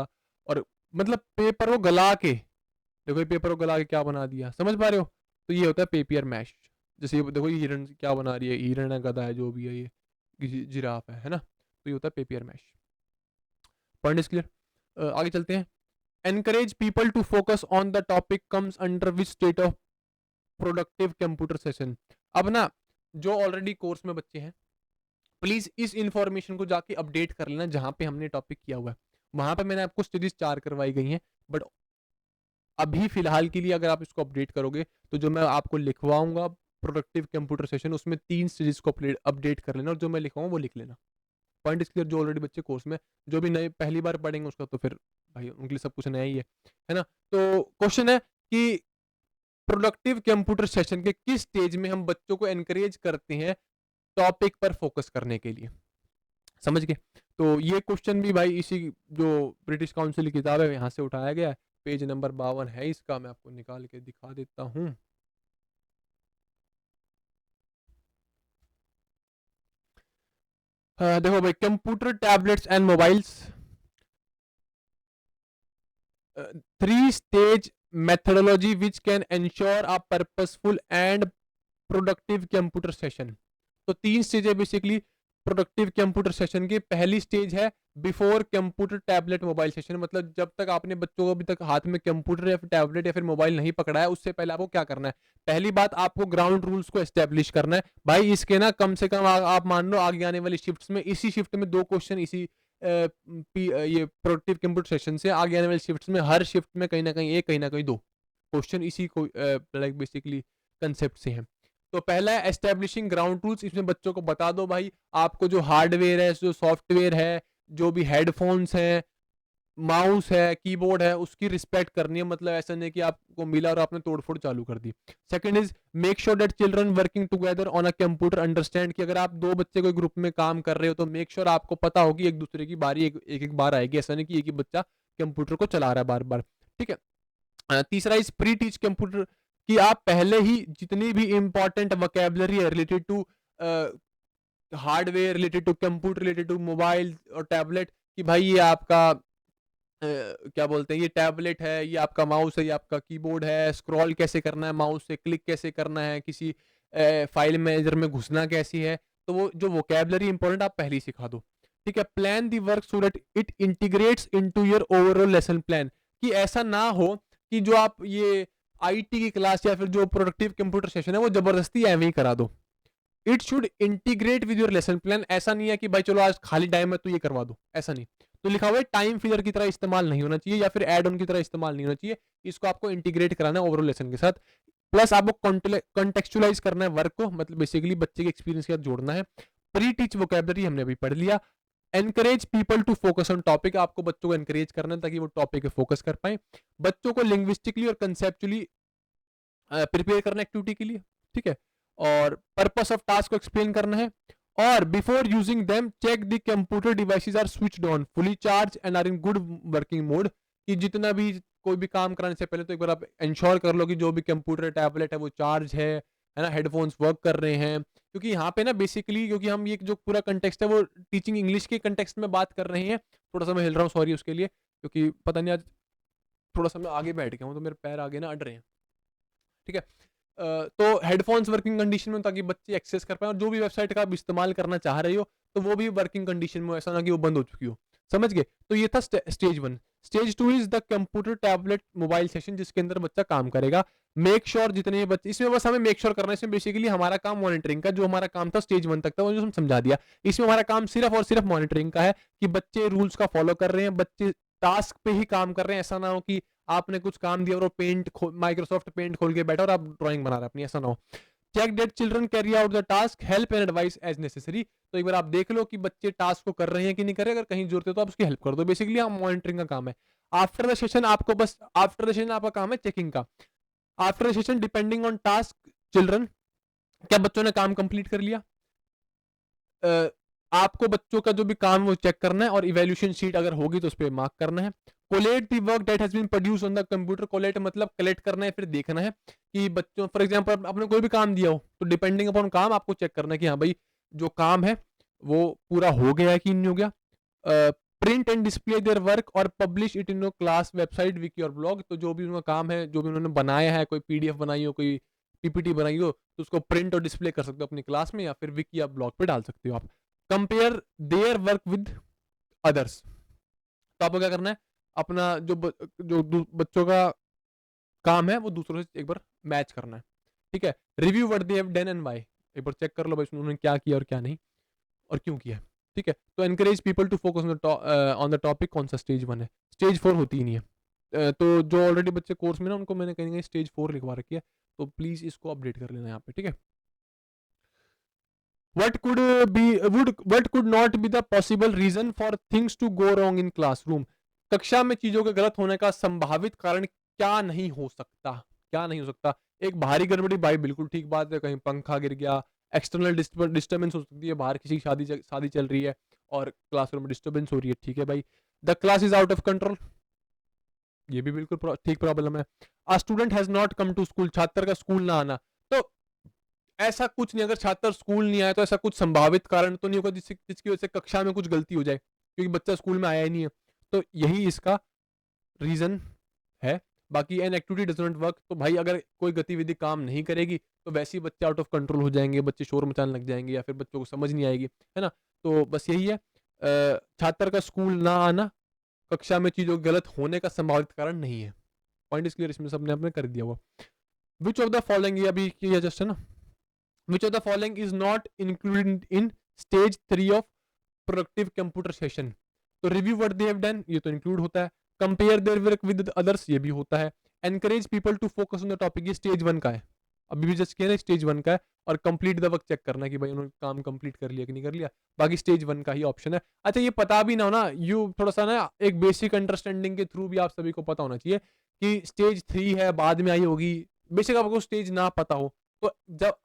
और मतलब पेपर को गला के, देखो ये पेपर को गला के क्या बना दिया, समझ पा रहे हो? तो ये होता है पेपर मैश। जैसे ये देखो, ये हिरण क्या बना रही है, हिरण है, गधा है, जो भी है, ये जिराफ है ना। तो ये होता है paper mash. Point is clear. आगे चलते हैं। Encourage people to focus on the topic comes under which state of productive computer session. अब ना, जो ऑलरेडी कोर्स में बच्चे हैं, प्लीज इस इंफॉर्मेशन को जाके अपडेट कर लेना जहां पे हमने टॉपिक किया हुआ है। वहां पे मैंने आपको स्टडीज 4 करवाई गई हैं, बट अभी फिलहाल के लिए अगर आप इसको अपडेट करोगे तो जो मैं आपको लिखवाऊंगा प्रोडक्टिव कंप्यूटर सेशन, उसमें 3 सीरीज को अपडेट कर लेना, और जो मैं लिखवाऊंगा वो लिख लेना। Point is clear. जो ऑलरेडी बच्चे कोर्स में, जो भी नए पहली बार पढ़ेंगे उसका तो फिर भाई उनके लिए सब कुछ नया ही है ना। तो क्वेश्चन है कि प्रोडक्टिव कंप्यूटर सेशन के किस स्टेज में हम बच्चों को एनकरेज करते हैं टॉपिक पर फोकस करने के लिए, समझ गए? तो ये क्वेश्चन भी भाई इसी जो ब्रिटिश काउंसिल की किताब है यहाँ से उठाया गया है। पेज नंबर 52 है इसका, मैं आपको निकाल के दिखा देता हूँ। देखो भाई, computer, tablets and mobiles, 3 stage methodology which can ensure a purposeful and productive computer session. तो 3 स्टेज है बेसिकली प्रोडक्टिव कंप्यूटर सेशन की। पहली स्टेज है before computer tablet mobile session, मतलब जब तक आपने बच्चों को अभी तक हाथ में कंप्यूटर या फिर टैबलेट या फिर मोबाइल नहीं पकड़ा है, उससे पहले आपको क्या करना है? पहली बात, आपको ग्राउंड रूल्स को एस्टेब्लिश करना है भाई। इसके ना कम से कम आप मान लो आगे आने वाली शिफ्ट्स में, इसी शिफ्ट में 2 क्वेश्चन इसी ये प्रोडक्टिव कंप्यूटर सेशन से, आगे आने वाली शिफ्ट्स में हर शिफ्ट में कहीं ना कहीं एक, कहीं ना कहीं 2 क्वेश्चन इसी को लाइक बेसिकली कंसेप्ट से हैं। तो पहला है एस्टेब्लिशिंग ग्राउंड रूल्स। इसमें बच्चों को बता दो भाई, आपको जो हार्डवेयर है, जो सॉफ्टवेयर है, जो भी हेडफोन्स हैं, माउस है, कीबोर्ड है, उसकी रिस्पेक्ट करनी है। मतलब ऐसा नहीं कि आपको मिला और आपने तोड़फोड़ चालू कर दी। Second is make sure that children working together on a computer understand, कि अगर आप 2 बच्चे कोई ग्रुप में काम कर रहे हो तो मेक श्योर आपको पता हो कि एक दूसरे की बारी एक बार आएगी। ऐसा नहीं कि एक ही बच्चा कंप्यूटर को चला रहा है बार बार, ठीक है। तीसरा इज प्री टीच कंप्यूटर, कि आप पहले ही जितनी भी इंपॉर्टेंट वोकैबुलरी है related to hardware, related to computer, related to mobile और टैबलेट, कि भाई ये आपका क्या बोलते हैं, ये टैबलेट है, ये आपका माउस है, ये आपका कीबोर्ड है, स्क्रॉल कैसे करना है माउस से, क्लिक कैसे करना है, किसी फाइल मैनेजर में घुसना कैसी है। तो वो जो वोकैबुलरी इंपॉर्टेंट आप पहले ही सिखा दो, ठीक है। Plan the work so that it integrates into your overall lesson plan, कि ऐसा ना हो कि जो आप ये आईटी की क्लास या फिर जो प्रोडक्टिव कंप्यूटर सेशन है वो जबरदस्ती एवं ही करा दो। It should integrate with your lesson plan. ऐसा नहीं है कि भाई चलो आज खाली टाइम है तो ये करवा दो, ऐसा नहीं। तो लिखा हुआ है टाइम फिलर की तरह इस्तेमाल नहीं होना चाहिए या फिर एड ऑन की तरह इस्तेमाल नहीं होना चाहिए। इसको आपको इंटीग्रेट कराना है ओवरऑल लेसन के साथ। प्लस आपको कॉन्टेक्चुअलाइज करना है वर्क को, मतलब बेसिकली बच्चे के एक्सपीरियंस के साथ जोड़ना है। प्री टीच वोकैबुलरी हमने अभी पढ़ लिया। Encourage people to focus on topic, आपको बच्चों को एनकरेज करना है ताकि वो टॉपिक पे फोकस कर पाए। बच्चों को लिंग्विस्टिकली और कंसेप्चुअली प्रिपेयर करना एक्टिविटी के लिए, ठीक है। और पर्पस ऑफ टास्क को एक्सप्लेन करना है। और before using them check the computer devices are switched on, fully charge and are in good working mode, कि जितना भी कोई भी काम कराने से पहले तो एक बार आप इंश्योर कर लो कि जो भी कंप्यूटर टैबलेट है वो चार्ज है ना, हेडफोन्स वर्क कर रहे हैं। क्योंकि यहाँ पे ना बेसिकली, क्योंकि हम ये जो पूरा कंटेक्स्ट है वो टीचिंग इंग्लिश के कंटेक्स्ट में बात कर रहे हैं। थोड़ा सा मैं हिल रहा हूँ, सॉरी उसके लिए, क्योंकि पता नहीं आज थोड़ा सा मैं आगे बैठ गया हूँ तो मेरे पैर आगे ना अड़ रहे हैं। ठीक है, तो हेडफोन्स वर्किंग कंडीशन में, ताकि बच्चे एक्सेस कर पाए, और जो भी वेबसाइट का आप इस्तेमाल करना चाह रहे हो तो वो भी वर्किंग कंडीशन में, ऐसा ना कि वो बंद हो चुकी हो। समझ गए? तो ये था stage 1। Stage 2 is the computer tablet mobile session, जिसके अंदर बच्चा काम करेगा। मेक श्योर जितने बच्चे इसमें, बस हमें मेक श्योर करना है। इसमें बेसिकली हमारा काम मॉनिटरिंग का, जो हमारा काम था स्टेज 1 तक था वो जो हम समझा दिया। इसमें हमारा काम सिर्फ और सिर्फ मॉनिटरिंग का है कि बच्चे रूल्स का फॉलो कर रहे हैं, बच्चे टास्क पे ही काम कर रहे हैं। ऐसा ना हो कि आपने कुछ काम दिया और वो माइक्रोसॉफ्ट पेंट खोल के बैठा और आप ड्राइंग बना रहे हैं अपनी, ऐसा ना हो। Check that children carry out the task, help and advice as necessary. तो एक बार आप देख लो कि बच्चे टास्क को कर रहे हैं कि नहीं कर रहे, अगर कहीं जरूरत है तो आप उसकी हेल्प कर दो। बेसिकली आप मॉनिटरिंग का काम है। आफ्टर द सेशन आपको बस, आफ्टर द सेशन आपका काम है चेकिंग का। After the session depending on task children, क्या बच्चों ने काम कंप्लीट कर लिया, आपको बच्चों का जो भी काम वो चेक करना है, और इवैल्यूएशन शीट अगर होगी तो उस पर मार्क करना है। Collate the work that has been produce on the computer. Collate मतलब कलेक्ट करना है, फिर देखना है कि बच्चों, फॉर एग्जांपल आपने कोई भी काम दिया हो तो डिपेंडिंग अपॉन काम आपको चेक करना है कि हाँ भाई जो काम है वो पूरा हो गया है कि नहीं हो गया। Print and display their work और publish it in class website wiki और ब्लॉग। तो जो भी उनका काम है, जो भी उन्होंने बनाया है, कोई पीडीएफ बनाई हो, कोई पीपीटी बनाई हो, तो उसको प्रिंट और डिस्प्ले कर सकते हो अपनी क्लास में, या फिर विकी या ब्लॉग पे डाल सकते हो आप। Compare their work with others. तो आपको क्या करना है, अपना बच्चों का काम है वो दूसरों से एक बार मैच करना है। ठीक है, review what they have done and why. एक बार चेक कर लो भाई उन्होंने क्या किया और क्या नहीं, और क्यों किया। ठीक है, तो encourage people to focus on the topic. कौन सा स्टेज 1 है, स्टेज 4 होती ही नहीं है। तो जो ऑलरेडी बच्चे कोर्स में ना, उनको मैंने कहीं ना कहीं स्टेज 4 लिखवा रखी है, तो प्लीज इसको अपडेट कर लेना यहाँ पे। ठीक है, what could not be the possible reason for things to go wrong in classroom। कक्षा में चीजों के गलत होने का संभावित कारण क्या नहीं हो सकता, क्या नहीं हो सकता। एक बाहरी गड़बड़ी, भाई बिल्कुल ठीक बात है, कहीं पंखा गिर गया, एक्सटर्नल डिस्टर्बेंस हो सकती है, बाहर किसी की शादी चल रही है और क्लासरूम में डिस्टर्बेंस हो रही है, ठीक है भाई। The class is out of control, ये भी बिल्कुल ठीक प्रॉब्लम है। A student has not come to school, छात्र का स्कूल ना आना, तो ऐसा कुछ नहीं। अगर छात्र स्कूल नहीं आया तो ऐसा कुछ संभावित कारण तो नहीं होगा जिसकी वजह से कक्षा में कुछ गलती हो जाए, क्योंकि बच्चा स्कूल में आया ही नहीं है। तो यही इसका रीजन है। बाकी an activity does not work, तो भाई अगर कोई गतिविधि काम नहीं करेगी तो वैसे ही बच्चे आउट ऑफ कंट्रोल हो जाएंगे, बच्चे शोर मचाने लग जाएंगे, या फिर बच्चों को समझ नहीं आएगी, है ना। तो बस यही है, छात्र का स्कूल ना आना कक्षा में चीजों के गलत होने का संभावित कारण नहीं है। पॉइंट इज क्लियर, इसमें सबने आपने कर दिया हुआ। विच ऑफ द फॉलोइंग, ये अभी किया जस्ट है ना, which of the following is not included in stage 3 of productive computer session। तो review what they have done, ये तो इंक्लूड होता है। compare their work with the others, ये भी होता है। encourage people to focus on the topic, ये स्टेज 1 का है, अभी भी जस्ट किया ना, स्टेज 1 का है। और कंप्लीट द वर्क चेक करना कि भाई उन्होंने काम कंप्लीट कर लिया कि नहीं कर लिया, बाकी स्टेज 1 का ही ऑप्शन है। अच्छा, ये पता भी ना हो ना, यू थोड़ा सा ना एक बेसिक अंडरस्टैंडिंग के थ्रू भी आप सभी को पता होना चाहिए कि स्टेज 3 है, बाद में आई होगी। बेसिक आपको स्टेज ना पता हो तो जब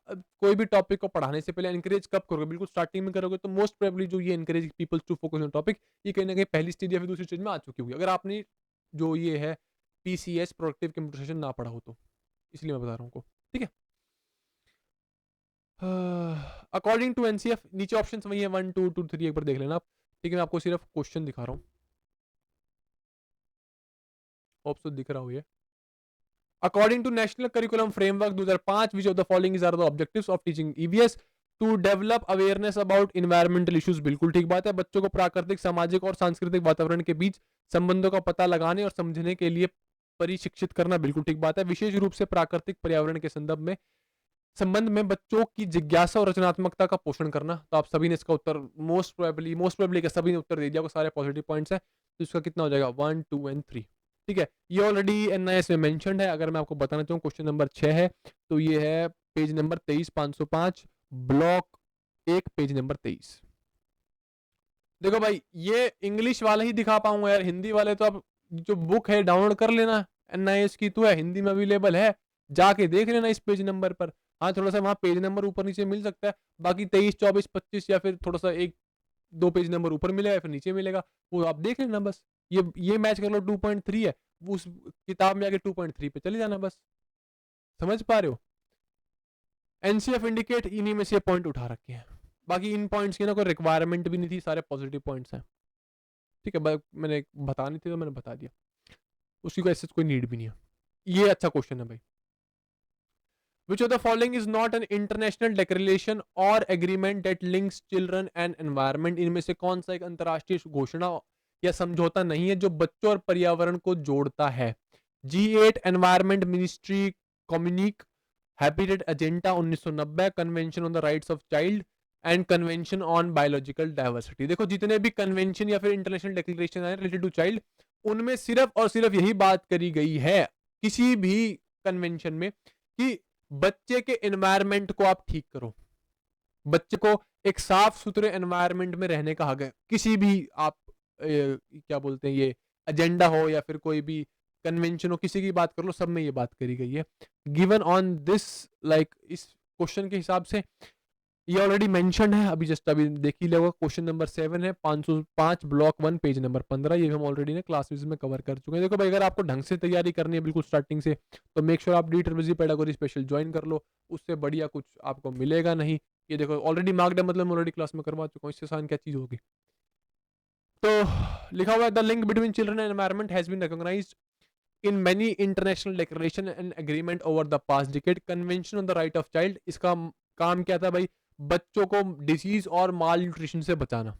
कोई भी टॉपिक को पढ़ाने से पहले एनकरेज कब करोगे, बिल्कुल स्टार्टिंग में करोगे, तो मोस्ट प्रोबेबली जो ये encourage peoples to focus on topic, ये कहीं ना कहीं पहली स्टेज या फिर दूसरी स्टेज में आ चुकी होगी, अगर आपने जो ये है पीसीएस प्रोडक्टिव कंप्यूटेशन ना पढ़ा हो तो, इसलिए मैं बता रहा हूँ को। ठीक है, अकॉर्डिंग टू एनसीएफ, नीचे ऑप्शन वही है 1 2 2 3, एक बार देख लेना आप। ठीक है, मैं आपको सिर्फ क्वेश्चन दिखा रहा हूँ, होप सो दिख रहा हो ये। According to National Curriculum Framework 2005, which of the following are the objectives of teaching EVS? To develop awareness about environmental issues, बिल्कुल ठीक बात है। बच्चों को प्राकृतिक, सामाजिक और सांस्कृतिक वातावरण के बीच संबंधों का पता लगाने और समझने के लिए परिशिक्षित करना, बिल्कुल ठीक बात है। विशेष रूप से प्राकृतिक पर्यावरण के संबंध में बच्चों की जिज्ञासा और रचनात्मकता का पोषण करना। तो आप सभी ने इसका उत्तर मोस्ट प्रोबेबली का सभी ने उत्तर दे दिया, को सारे पॉजिटिव पॉइंट्स हैं। तो इसका कितना हो जाएगा, 1 2 एंड 3। ठीक है, ये ऑलरेडी एनआईएस में मेंशन्ड है। अगर मैं आपको बताना चाहूँ, क्वेश्चन नंबर 6 है, तो ये है page number 23 505, block 1, page number 23। देखो भाई, ये इंग्लिश वाला ही दिखा पाऊंगा यार, हिंदी वाले तो आप जो बुक है डाउनलोड कर लेना, एनआईएस की तो है, हिंदी में अवेलेबल है, जाके देख लेना इस पेज नंबर पर। हाँ, थोड़ा सा वहाँ पेज नंबर ऊपर नीचे मिल सकता है, बाकी 23 24 25 या फिर थोड़ा सा एक 2 पेज नंबर ऊपर मिलेगा फिर नीचे मिलेगा, वो आप देख लेना बस। ये मैच कर लो 2.3 है, वो उस किताब में आके 2.3 पे चले जाना बस। समझ पा रहे हो? एनसीएफ इंडिकेट इन्हीं में से पॉइंट उठा रखे हैं, बाकी इन पॉइंट्स की ना कोई रिक्वायरमेंट भी नहीं थी, सारे पॉजिटिव पॉइंट्स हैं। ठीक है, मैंने बतानी थी तो मैंने बता दिया, उसकी कोई ऐसे कोई नीड भी नहीं है। ये अच्छा क्वेश्चन है भाई। Which of the following is not an international declaration or agreement that links children and environment? इनमें से कौन सा एक अंतरराष्ट्रीय घोषणा या समझौता नहीं है जो बच्चों और पर्यावरण को जोड़ता है? G8 environment ministry communique, habitat agenda 1990, convention on the rights of child and convention on biological diversity. देखो जितने भी कन्वेंशन या फिर इंटरनेशनल डिक्लेरेशन है रिलेटेड टू चाइल्ड, उनमें सिर्फ और सिर्फ यही बात करी गई है किसी भी कन्वेंशन में कि बच्चे के एनवायरनमेंट को आप ठीक करो, बच्चे को एक साफ सुथरे एनवायरनमेंट में रहने का हक है। किसी भी आप क्या बोलते हैं ये एजेंडा हो या फिर कोई भी कन्वेंशन हो, किसी की बात कर लो, सब में ये बात करी गई है। गिवन ऑन दिस लाइक इस क्वेश्चन के हिसाब से ये ऑलरेडी मेंशन्ड है, अभी देख ही लोगे। क्वेश्चन नंबर 7 है 505 ब्लॉक 1 पेज नंबर 15। ये हम ऑलरेडी ना क्लासेस में कवर कर चुके हैं। देखो भाई, अगर आपको ढंग से तैयारी करनी है बिल्कुल स्टार्टिंग से, तो मेक श्योर आप डी पेडागोजी स्पेशल ज्वाइन कर लो, उससे बढ़िया कुछ आपको मिलेगा नहीं। ये देखो ऑलरेडी मार्क्ड है, मतलब ऑलरेडी क्लास में करवा चुका हूँ, इससे आसान क्या चीज होगी। तो लिखा हुआ है the link between children and environment has been recognised in many international declaration and agreement over the past decade. Convention on the right of child, इसका काम क्या था भाई? बच्चों को डिसीज और माल न्यूट्रिशन से बचाना।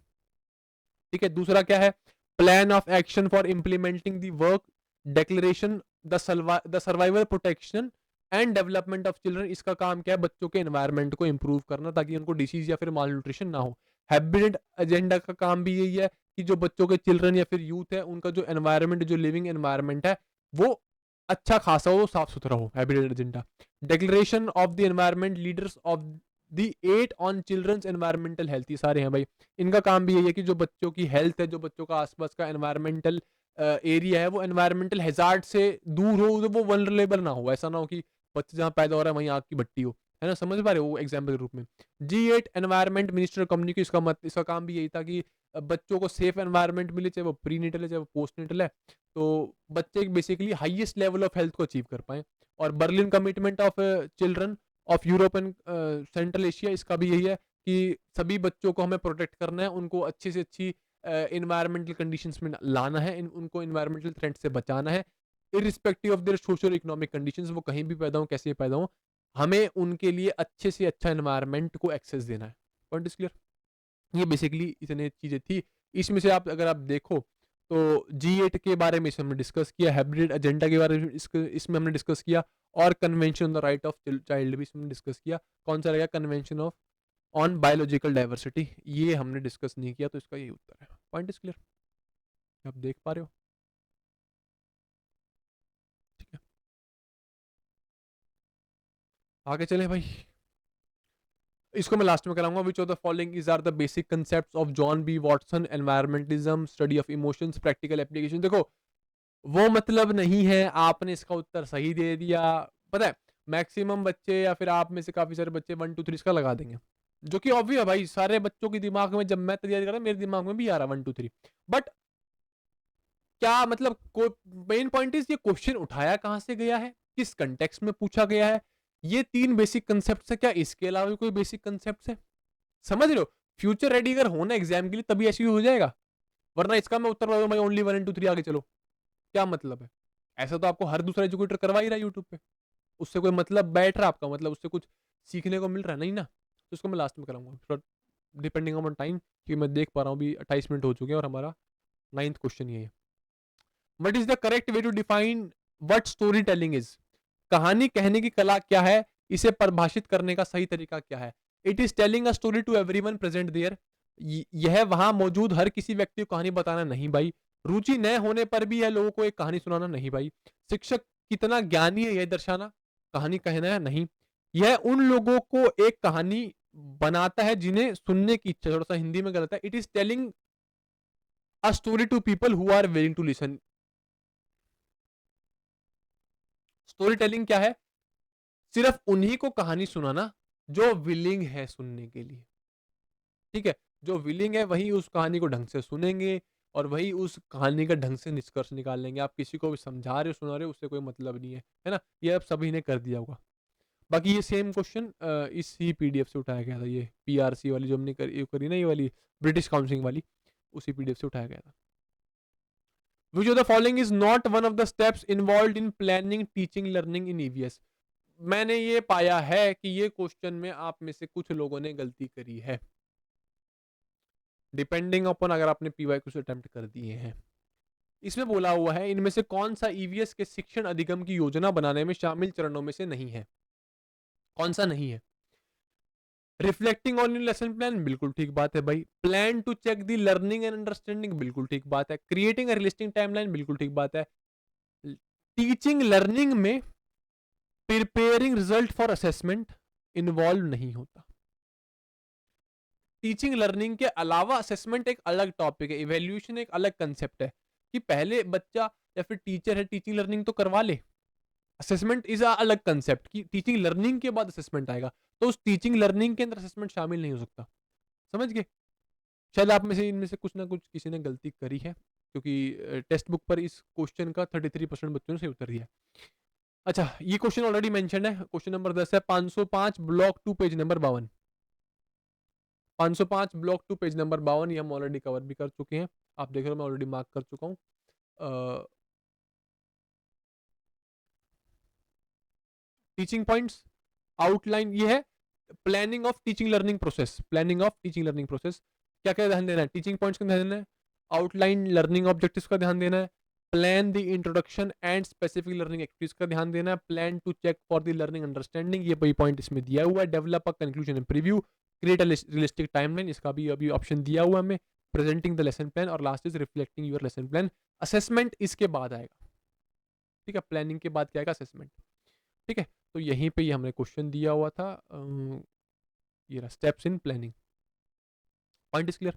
ठीक है, दूसरा क्या है? Plan of action for implementing the work declaration the survival protection and development of children. इसका काम क्या है? बच्चों के एनवायरनमेंट को इंप्रूव करना ताकि उनको डिसीज या फिर माल न्यूट्रिशन ना हो। हैबिटेट एजेंडा का काम भी यही है कि जो बच्चों के चिल्ड्रन या फिर यूथ है, उनका जो एनवायरनमेंट, जो लिविंग एनवायरनमेंट है, वो अच्छा खासा हो, साफ सुथरा हो। Habitat agenda. Declaration of the environment leaders of the 8 on children's environmental health, ये सारे हैं भाई। इनका काम भी यही है कि जो बच्चों की हेल्थ है, जो बच्चों का आसपास का एनवायरमेंटल एरिया है, वो एनवायरमेंटल हैजार्ड से दूर हो, वो वल्नरेबल ना हो। ऐसा ना हो कि बच्चे जहाँ पैदा हो रहा है वहीं आग की भट्टी हो, है ना? समझ पा रहे हो? वो एग्जाम्पल के रूप में G8 एनवायरमेंट मिनिस्टर कम्युनिटी, इसका काम भी यही था कि बच्चों को सेफ एनवायरमेंट मिले, चाहे वो प्री नेटल है चाहे वो पोस्ट नेटल है, तो बच्चे basically highest level of health को अचीव कर पाए। और Berlin commitment of children of Europe and central Asia, इसका भी यही है कि सभी बच्चों को हमें प्रोटेक्ट करना है, उनको अच्छी से अच्छी इन्वायरमेंटल कंडीशंस में लाना है, उनको इन्वायरमेंटल थ्रेट से बचाना है, irrespective of their social economic conditions. वो कहीं भी पैदा हो, कैसे पैदा हो, हमें उनके लिए अच्छे से अच्छा एनवायरनमेंट को एक्सेस देना है। Point is clear? ये बेसिकली इतनी चीजें थी। इसमें से आप अगर आप देखो तो G8 के बारे में हमने डिस्कस किया, हैबिटेट एजेंडा के बारे में इसमें हमने डिस्कस किया, और convention on the right of child भी इसमें डिस्कस किया। कौन सा रहेगा? Convention of on biological diversity, ये हमने डिस्कस नहीं किया, तो इसका यही उत्तर है। Point is clear? आप देख पा रहे हो? ठीक है, आगे चले भाई। इसको मैं लास्ट में कराऊंगा। Which of the following is are the basic concepts of John B Watson, environmentalism, study of emotions, practical application. देखो, वो मतलब नहीं है आपने इसका उत्तर सही दे दिया। पता है, मैक्सिमम बच्चे या फिर आप में से काफी सारे बच्चे 1 2 3 इसका लगा देंगे, जो कि ऑब्वियस है भाई, सारे बच्चों के दिमाग में, जब मैं तैयारी कर रहा मेरे दिमाग में भी आ रहा 1 2 3। बट क्या मतलब, मेन पॉइंट इज ये क्वेश्चन उठाया कहां से गया है, किस कंटेक्स्ट में पूछा गया है। ये 3 बेसिक कंसेप्ट है, क्या इसके अलावा भी कोई बेसिक कंसेप्ट है? समझ रहे हो? फ्यूचर रेडी अगर होना एग्जाम के लिए तभी ऐसे ही हो जाएगा, वरना इसका मैं उत्तर भाई ओनली 1 2 3 आगे चलो, क्या मतलब है? ऐसा तो आपको हर दूसरा एजुकेटर करवा ही रहा है यूट्यूब पे, उससे कोई मतलब बैठ रहा आपका, मतलब उससे कुछ सीखने को मिल रहा है नहीं ना। तो इसको मैं लास्ट में कराऊंगा, डिपेंडिंग ऑन टाइम, क्योंकि मैं देख पा रहा हूँ अभी 28 मिनट हो चुके हैं और हमारा 9th क्वेश्चन ये है। What is the correct way to define what storytelling is? कहानी कहने की कला क्या है, इसे परिभाषित करने का सही तरीका क्या है? It is telling a story to everyone present there. यह वहां मौजूद हर किसी व्यक्ति को कहानी बताना नहीं भाई। रुचि न होने पर भी यह लोगों को एक कहानी सुनाना नहीं भाई। शिक्षक कितना ज्ञानी है यह दर्शाना, कहानी कहना है नहीं। यह उन लोगों को एक कहानी बनाता है जिन्हें सुनने की इच्छा। थोड़ा सा हिंदी में गलत है। It is telling a story to people who are willing to listen. Storytelling क्या है? सिर्फ उन्हीं को कहानी सुनाना जो विलिंग है सुनने के लिए। ठीक है, जो विलिंग है वही उस कहानी को ढंग से सुनेंगे और वही उस कहानी का ढंग से निष्कर्ष निकाल लेंगे। आप किसी को भी समझा रहे हो सुना रहे हो उससे कोई मतलब नहीं है ना। ये अब सभी ने कर दिया होगा। बाकी ये सेम क्वेश्चन इस ही पीडीएफ से उठाया गया था, ये पीआरसी वाली जो हमने करी ना, ये वाली ब्रिटिश काउंसिलिंग वाली, उसी पीडीएफ से उठाया गया था। Which of the following is not one of the steps involved in planning, teaching, learning in EVS? मैंने ये पाया है कि ये क्वेश्चन में आप में से कुछ लोगों ने गलती करी है, डिपेंडिंग अपॉन अगर आपने पीवाईक्यू अटेम्प्ट कर दिए हैं। इसमें बोला हुआ है इनमें से कौन सा ईवीएस के शिक्षण अधिगम की योजना बनाने में शामिल चरणों में से नहीं है, कौन सा नहीं है। रिफ्लेक्टिंग ऑन लेसन प्लान, बिल्कुल ठीक बात है भाई। Plan to check the learning and understanding, बिल्कुल ठीक बात है। क्रिएटिंग अ रियलिस्टिक टाइमलाइन, बिल्कुल ठीक बात है। टीचिंग लर्निंग में preparing result for assessment involve नहीं होता। टीचिंग लर्निंग के अलावा असेसमेंट एक अलग टॉपिक है, इवेल्यूएशन एक अलग कंसेप्ट है कि पहले बच्चा या फिर टीचर है टीचिंग लर्निंग तो करवा ले। असेसमेंट इज अ अलग कंसेप्ट कि टीचिंग लर्निंग के बाद असेसमेंट आएगा, तो उस टीचिंग लर्निंग के अंदर असेसमेंट शामिल नहीं हो सकता। समझ गए? शायद आप में से इनमें से कुछ ना कुछ किसी ने गलती करी है, क्योंकि टेक्स्ट बुक पर इस क्वेश्चन का 33% बच्चों ने सही उत्तर दिया। अच्छा, ये क्वेश्चन ऑलरेडी मेंशन है, क्वेश्चन नंबर 10 है 505 block 2 page number 52। 505 block 2 page number 52 ये हम ऑलरेडी कवर भी कर चुके हैं। आप देख रहे हो मैं ऑलरेडी मार्क कर चुका हूँ। टीचिंग पॉइंट्स आउटलाइन ये है, planning of teaching learning process, planning of teaching learning process क्या क्या ध्यान देना है, टीचिंग पॉइंट्स का ध्यान देना है, आउटलाइन लर्निंग ऑब्जेक्टिव्स का ध्यान देना है, plan the introduction and specific learning activities का ध्यान देना है, plan to check for the learning understanding, ये वही पॉइंट इसमें दिया हुआ है, develop a conclusion and preview, create a realistic timeline, इसका भी अभी ऑप्शन दिया हुआ है हमें, प्रेजेंटिंग द लेसन प्लान, और last is reflecting your lesson plan. Assessment इसके बाद आएगा, ठीक है, प्लानिंग के बाद क्या आएगा, असेसमेंट। ठीक है, तो यहीं पे ये हमने क्वेश्चन दिया हुआ था, ये रहा steps in planning. Point is clear?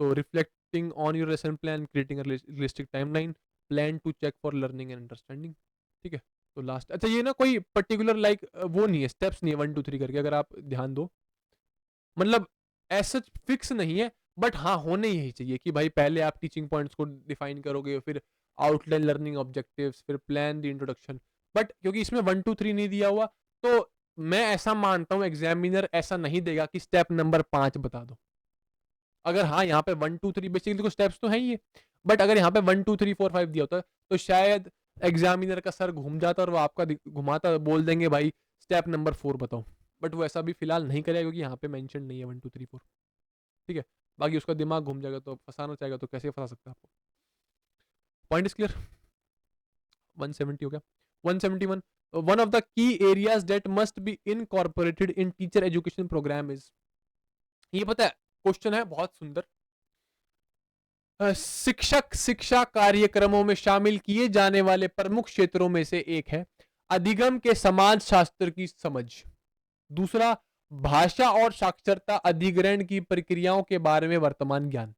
तो reflecting on your lesson plan, creating a realistic timeline, plan to check for learning and understanding. ठीक है, तो लास्ट, अच्छा ये ना कोई पर्टिकुलर लाइक वो नहीं है, स्टेप्स नहीं है 1 2 3 करके, अगर आप ध्यान दो, मतलब ऐसा फिक्स नहीं है, बट हाँ होने यही चाहिए कि भाई पहले आप टीचिंग पॉइंट्स को डिफाइन करोगे, फिर आउटलाइन लर्निंग ऑब्जेक्टिव्स, फिर प्लान द इंट्रोडक्शन। बट क्योंकि इसमें 1 2 3 नहीं दिया हुआ, तो मैं ऐसा मानता हूं एग्जामिनर ऐसा नहीं देगा कि स्टेप नंबर 5 बता दो। अगर हाँ यहाँ पे 1 2 3 बेसिकली देखो स्टेप्स तो है ही है, बट अगर यहाँ पे 1 2 3 4 5 दिया होता तो शायद एग्जामिनर का सर घूम जाता और वो आपका घुमाता, बोल देंगे भाई स्टेप नंबर 4 बताओ। बट वो ऐसा भी फिलहाल नहीं करेगा क्योंकि यहाँ पे मेंशन नहीं है 1 2 3 4। ठीक है, बाकी उसका दिमाग घूम जाएगा तो फंसाना चाहेगा तो कैसे फंसा सकता है आपको। Point is clear? 170 हो गया। 171, one of the key areas that must be incorporated in teacher education programme is, ये पता है क्वेश्चन है बहुत सुंदर। शिक्षक शिक्षा कार्यक्रमों में शामिल किए जाने वाले प्रमुख क्षेत्रों में से एक है अधिगम के समाज शास्त्र की समझ, दूसरा भाषा और साक्षरता अधिग्रहण की प्रक्रियाओं के बारे में वर्तमान ज्ञान।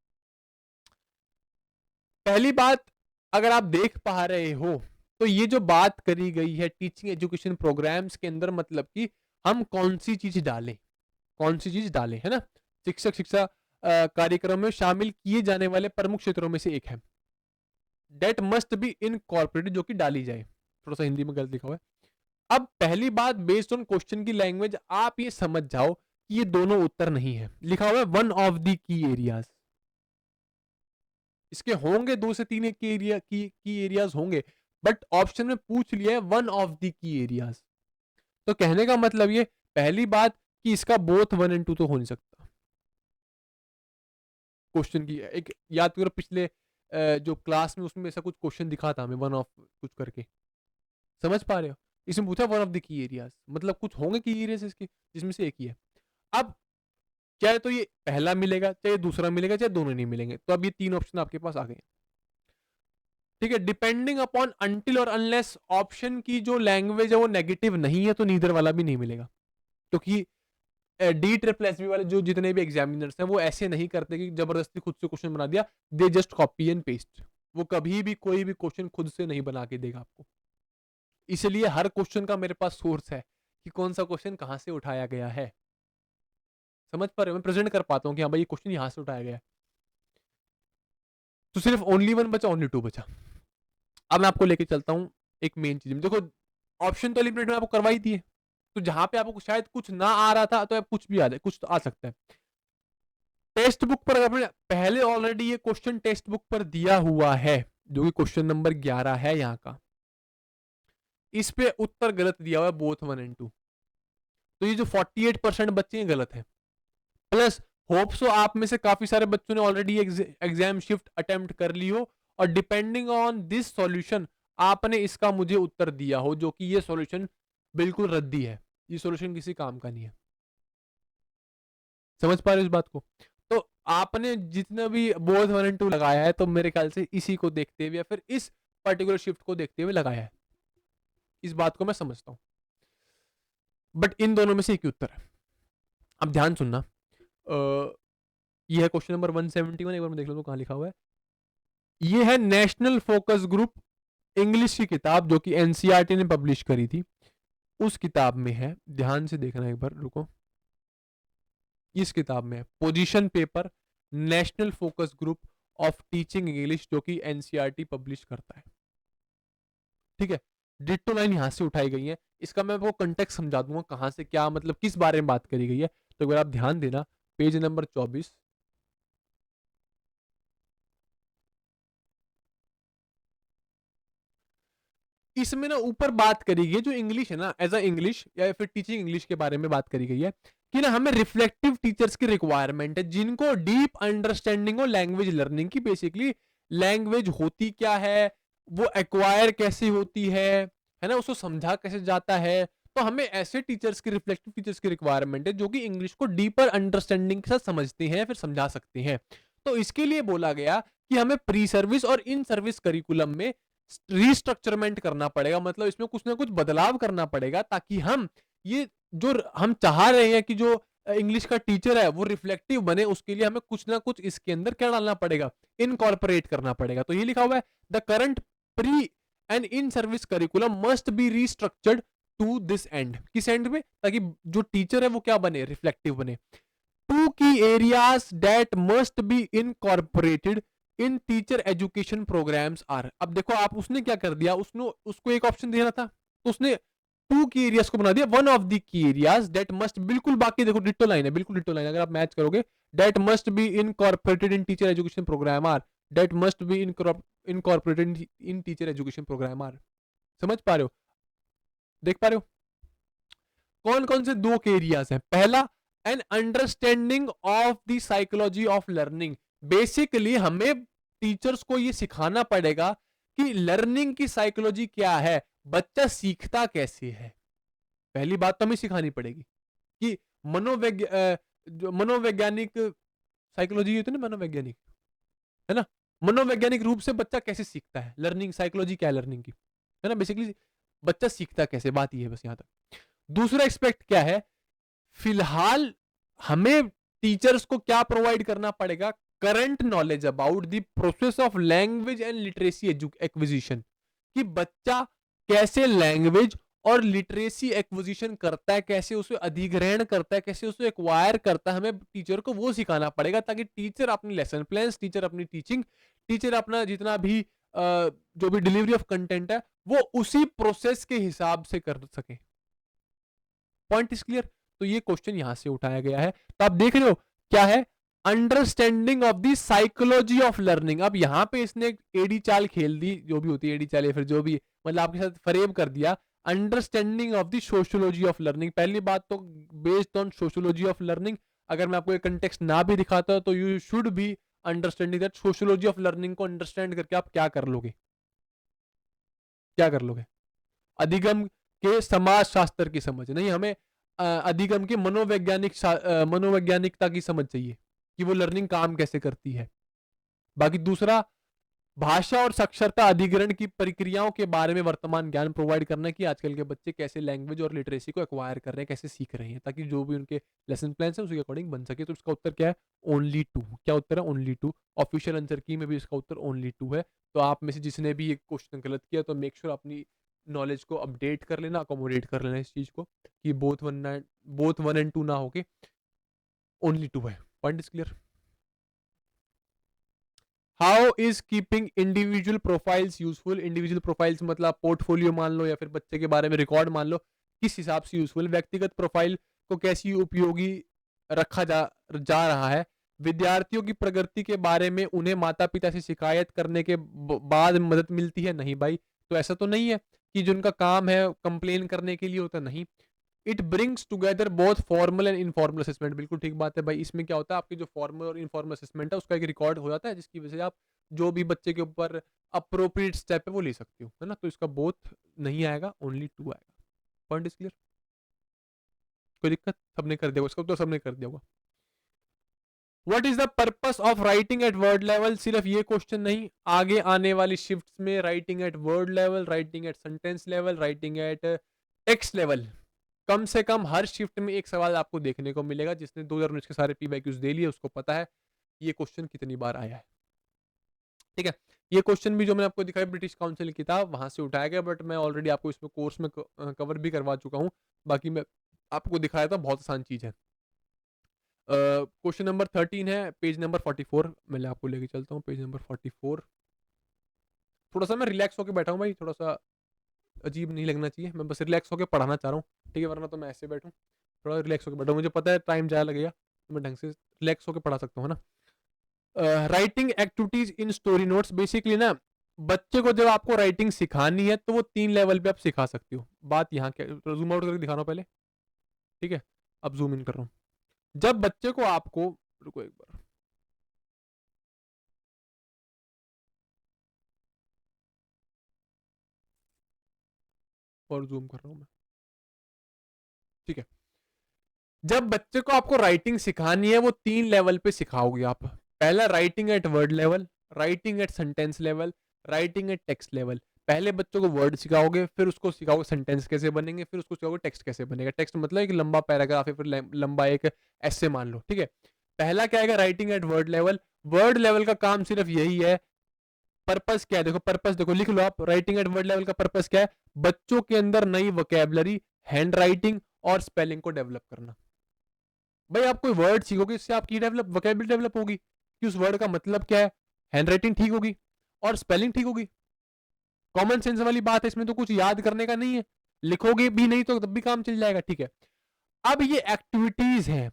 पहली बात, अगर आप देख पा रहे हो तो ये जो बात करी गई है टीचिंग एजुकेशन प्रोग्राम्स के अंदर, मतलब कि हम कौन सी चीज डालें, कौन सी चीज डालें, है ना। शिक्षक शिक्षा कार्यक्रम में शामिल किए जाने वाले प्रमुख क्षेत्रों में से एक है डेट मस्ट बी इनकॉर्पोरेटेड, जो कि डाली जाए। थोड़ा सा हिंदी में गलत लिखा हुआ है। अब पहली बात, बेस्ड ऑन क्वेश्चन की लैंग्वेज आप ये समझ जाओ कि ये दोनों उत्तर नहीं है, लिखा हुआ है one of the key areas. इसके होंगे 2 से 3 की एरिया की एरियाज होंगे, बट ऑप्शन में पूछ लिया है one of the key areas, तो कहने का मतलब ये पहली बात कि इसका बोथ 1 एंड 2 तो हो नहीं सकता। क्वेश्चन की एक याद करो, पिछले जो क्लास में उसमें ऐसा कुछ क्वेश्चन दिखा था हमें वन ऑफ कुछ करके, समझ पा रहे हो। इसमें पूछा one of the key areas, मतलब कुछ होंगे की एरियाज इसके जिसमें से एक ही है। अब चाहे तो ये पहला मिलेगा, चाहे दूसरा मिलेगा, चाहे दोनों नहीं मिलेंगे, तो अब ये 3 ऑप्शन आपके पास आ गए। ठीक है, डिपेंडिंग अपॉन अनटिल और अनलेस ऑप्शन की जो लैंग्वेज है वो नेगेटिव नहीं है तो नीदर वाला भी नहीं मिलेगा, क्योंकि डी ट्रिपल एस बी वाले जो जितने भी एग्जामिनर्स हैं वो ऐसे नहीं करते कि जबरदस्ती खुद से क्वेश्चन बना दिया, they just copy and paste. वो कभी भी कोई भी क्वेश्चन खुद से नहीं बना के देगा आपको, इसलिए हर क्वेश्चन का मेरे पास सोर्स है कि कौन सा क्वेश्चन कहां से उठाया गया है। समझ पा रहे हो, मैं प्रेजेंट कर पाता हूँ कि हाँ भाई ये क्वेश्चन यहाँ से उठाया गया है। तो सिर्फ ओनली 1 बचा, ओनली 2 बचा। अब मैं आपको लेके चलता हूँ एक मेन चीज में। देखो ऑप्शन तो एलिमिनेट में आपको करवा ही दिए, तो जहां पे आपको शायद कुछ ना आ रहा था तो अब कुछ भी आ जाए, कुछ तो आ सकता है। टेक्स्ट बुक पर आपने पहले ऑलरेडी ये क्वेश्चन टेक्स्ट बुक पर दिया हुआ है, जो कि क्वेश्चन नंबर 11 है यहाँ का। इस पे उत्तर गलत दिया हुआ है बोथ 1 एंड 2। तो ये जो 48% बच्चे हैं गलत है। प्लस होप सो आप में से काफी सारे बच्चों ने ऑलरेडी एग्जाम शिफ्ट अटेम्प्ट कर ली हो, और डिपेंडिंग ऑन दिस सॉल्यूशन आपने इसका मुझे उत्तर दिया हो, जो कि ये सॉल्यूशन बिल्कुल रद्दी है, ये सॉल्यूशन किसी काम का नहीं है। समझ पा रहे हो इस बात को? तो आपने जितना भी बोथ 1 एंड 2 लगाया है, तो मेरे ख्याल से इसी को देखते हुए या फिर इस पर्टिकुलर शिफ्ट को देखते हुए लगाया है। इस बात को मैं समझता हूं, बट इन दोनों में से एक ही उत्तर है। अब ध्यान सुनना, ये है क्वेश्चन नंबर 171, एक बार मैं देख लो तो कहां लिखा हुआ है। ये है नेशनल फोकस ग्रुप इंग्लिश की किताब, जो कि एनसीईआरटी ने पब्लिश करी थी, उस किताब में है। ध्यान से देखना एक बार, रुको। इस किताब में position paper national focus group of teaching English, जो कि एनसीईआरटी पब्लिश करता है। ठीक है, डिट्टो लाइन यहां से उठाई गई है। इसका मैं आपको कंटेक्स्ट समझा दूंगा, कहां से क्या मतलब किस बारे में बात करी गई है। तो अगर आप ध्यान देना, पेज नंबर 24, इसमें ना ऊपर बात करी गई है जो इंग्लिश है ना, एज अ इंग्लिश या फिर टीचिंग इंग्लिश के बारे में बात करी गई है कि ना हमें रिफ्लेक्टिव टीचर्स की रिक्वायरमेंट है, जिनको डीप अंडरस्टैंडिंग हो लैंग्वेज लर्निंग की। बेसिकली लैंग्वेज होती क्या है, वो एक्वायर कैसे होती है ना, उसको समझा कैसे जाता है। तो हमें ऐसे टीचर्स की, रिफ्लेक्टिव टीचर्स की रिक्वायरमेंट है जो कि इंग्लिश को डीपर अंडरस्टैंडिंग के साथ समझते हैं फिर समझा सकते हैं। तो इसके लिए बोला गया कि हमें प्री सर्विस और इन सर्विस करिकुलम में रीस्ट्रक्चरमेंट करना पड़ेगा, मतलब इसमें कुछ ना कुछ बदलाव करना पड़ेगा, ताकि हम ये जो हम चाह रहे हैं कि जो इंग्लिश का टीचर है वो रिफ्लेक्टिव बने, उसके लिए हमें कुछ ना कुछ इसके अंदर क्या डालना पड़ेगा, इनकॉर्पोरेट करना पड़ेगा। तो ये लिखा हुआ है, the current pre and in service curriculum must be restructured to this end. किस एंड में? ताकि जो टीचर है वो क्या बने, रिफ्लेक्टिव बने। Two key areas that must be incorporated in teacher education programmes are. अब देखो आप, उसने क्या कर दिया, उसने उसको एक ऑप्शन देना था, तो उसने टू की एरियाज को बना दिया one of the key areas that must. बिल्कुल बाकी देखो डिट्टो लाइन है, बिल्कुल डिट्टो लाइन, अगर आप मैच करोगे, that must be incorporated in teacher education programme are, that must be incorporated in teacher education programme are. समझ पा रहे हो, देख पा रहे हो कौन कौन से दो के एरियाज हैं? पहला, an understanding of the psychology of learning. Basically हमें टीचर्स को ये सिखाना पड़ेगा कि लर्निंग की साइकोलॉजी क्या है, बच्चा सीखता कैसे है। पहली बात तो हमें सिखानी पड़ेगी कि जो मनोवैज्ञानिक साइकोलॉजी होती है ना, मनोवैज्ञानिक, है ना, मनोवैज्ञानिक रूप से बच्चा कैसे सीखता है, लर्निंग साइकोलॉजी क्या है लर्निंग की, है ना। बेसिकली बच्चा सीखता कैसे, बात ये है बस यहां तक। दूसरा एक्सपेक्ट क्या है, फिलहाल हमें टीचर्स को क्या प्रोवाइड करना पड़ेगा, current knowledge about the process of language and literacy acquisition, कि बच्चा कैसे लैंग्वेज और लिटरेसी एक्विजिशन करता है, कैसे उसे अधिग्रहण करता है, कैसे उसे एक्वायर करता है, हमें टीचर को वो सिखाना पड़ेगा, ताकि टीचर अपनी लेसन प्लान, टीचर अपनी टीचिंग, टीचर अपना जितना भी जो भी डिलीवरी ऑफ कंटेंट है वो उसी प्रोसेस के हिसाब से कर सके। Point is clear? तो ये क्वेश्चन यहां से उठाया गया है। तो आप देख रहे हो क्या है, understanding of the psychology of learning. अब यहां पे इसने एक एडी चाल खेल दी, जो भी होती है एडी चाल, या फिर जो भी, मतलब आपके साथ फरेब कर दिया, understanding of the sociology of learning. पहली बात तो based on sociology of learning, अगर मैं आपको एक कंटेक्स्ट ना भी दिखाता तो you should be understanding that sociology of learning को अंडरस्टैंड करके आप क्या कर लोगे, क्या कर लोगे? अधिगम के समाज शास्त्र की समझ नहीं, हमें अधिगम के मनोवैज्ञानिकता की समझ चाहिए कि वो लर्निंग काम कैसे करती है। बाकी दूसरा, भाषा और साक्षरता अधिग्रहण की प्रक्रियाओं के बारे में वर्तमान ज्ञान प्रोवाइड करना, कि आजकल के बच्चे कैसे लैंग्वेज और लिटरेसी को एक्वायर कर रहे हैं, कैसे सीख रहे हैं, ताकि जो भी उनके लेसन प्लान है उसके अकॉर्डिंग बन सके। तो इसका उत्तर क्या है, ओनली 2। क्या उत्तर है, ओनली 2। ऑफिशियल आंसर की में भी इसका उत्तर ओनली 2 है। तो आप में से जिसने भी ये क्वेश्चन गलत किया, तो मेक श्योर अपनी नॉलेज को अपडेट कर लेना, अकोमोडेट कर लेना इस चीज को, कि बोथ वन एंड 2 ना होके ओनली 2 है। Point is clear. How is keeping individual profiles useful. Individual profiles मतलब पोर्टफोलियो मान लो या फिर बच्चे के बारे में रिकॉर्ड मान लो, किस हिसाब से यूजफुल। व्यक्तिगत प्रोफाइल को कैसी उपयोगी रखा जा रहा है। विद्यार्थियों की प्रगति के बारे में उन्हें माता पिता से शिकायत करने के बाद मदद मिलती है। नहीं भाई, तो ऐसा तो नहीं है कि जिनका काम है कंप्लेन करने के लिए होता, नहीं। It brings together both formal and informal assessment. बिल्कुल ठीक बात है भाई। इसमें क्या होता है, आपके जो फॉर्मल और इनफॉर्मल असेसमेंट है उसका एक रिकॉर्ड हो जाता है, जिसकी वजह से आप जो भी बच्चे के ऊपर अप्रोप्रिएट स्टेप है वो ले सकते हो, है ना। तो इसका बोथ नहीं आएगा, ओनली 2 आएगा। Point is clear. कोई दिक्कत? सबने कर दिया इसका तो, सबने कर दिया होगा। What is the purpose of writing at word level. सिर्फ ये क्वेश्चन नहीं, आगे आने वाली शिफ्ट्स में writing at word level, writing at sentence level, writing at text level, कम से कम हर शिफ्ट में एक सवाल आपको देखने को मिलेगा। जिसने 2019 के सारे पीवाईक्यूज दे लिए उसको पता है ये क्वेश्चन कितनी बार आया है। ठीक है, ये क्वेश्चन भी जो मैंने आपको दिखाया ब्रिटिश काउंसिल की किताब वहां से उठाया गया, बट मैं ऑलरेडी आपको इसमें कोर्स में कवर भी करवा चुका हूँ। बाकी मैं आपको दिखाया था, बहुत आसान चीज है। क्वेश्चन नंबर 13 है, पेज नंबर 44। मैं आपको लेके चलता हूँ पेज नंबर 44। थोड़ा सा मैं रिलैक्स होकर बैठा हूँ भाई, थोड़ा सा अजीब नहीं लगना चाहिए। मैं बस रिलैक्स होकर पढ़ाना चाह रहा हूँ, ठीक है, वरना तो मैं ऐसे बैठूँ। थोड़ा रिलैक्स होकर बैठा, मुझे पता है टाइम ज़्यादा लगेगा, तो मैं ढंग से रिलैक्स होकर पढ़ा सकता हूँ, है ना। Writing activities in story notes. Basically ना, बच्चे को जब आपको राइटिंग सिखानी है तो वो 3 लेवल पे आप सिखा सकते हो। बात यहाँ क्या, जूम आउट करके दिखा रहा हूँ पहले, ठीक है, अब जूम इन कर रहा हूँ। जब बच्चे को आपको, रुको एक बार, और जूम कर रहा हूँ मैं, ठीक है। जब बच्चे को आपको राइटिंग सिखानी है वो 3 लेवल पे सिखाओगे आप। पहला writing at word level, writing at sentence level, writing at text level. पहले बच्चों को वर्ड सिखाओगे, फिर उसको सिखाओगे सेंटेंस कैसे बनेंगे, फिर उसको सिखाओगे टेक्स्ट कैसे बनेगा। टेक्स्ट मतलब एक लंबा पैराग्राफ या फिर लंबा एक ऐसे मान लो, ठीक है। पहला क्या है, writing at word level. Word level का काम सिर्फ यही है, पर्पस क्या है देखो, पर्पस देखो, लिख लो आप। राइटिंग एट वर्ड लेवल का पर्पस क्या है, बच्चों के अंदर नई वोकेबलरी, हैंड राइटिंग और स्पेलिंग को डेवलप करना। भाई आप कोई वर्ड सीखोगे, इससे आपकी डेवलप वोकेबलरी डेवलप होगी कि उस वर्ड का मतलब क्या है, हैंड राइटिंग ठीक होगी और स्पेलिंग ठीक होगी। कॉमन सेंस वाली बात है, इसमें तो कुछ याद करने का नहीं है, लिखोगे भी नहीं तो तब भी काम चल जाएगा, ठीक है। अब ये एक्टिविटीज हैं,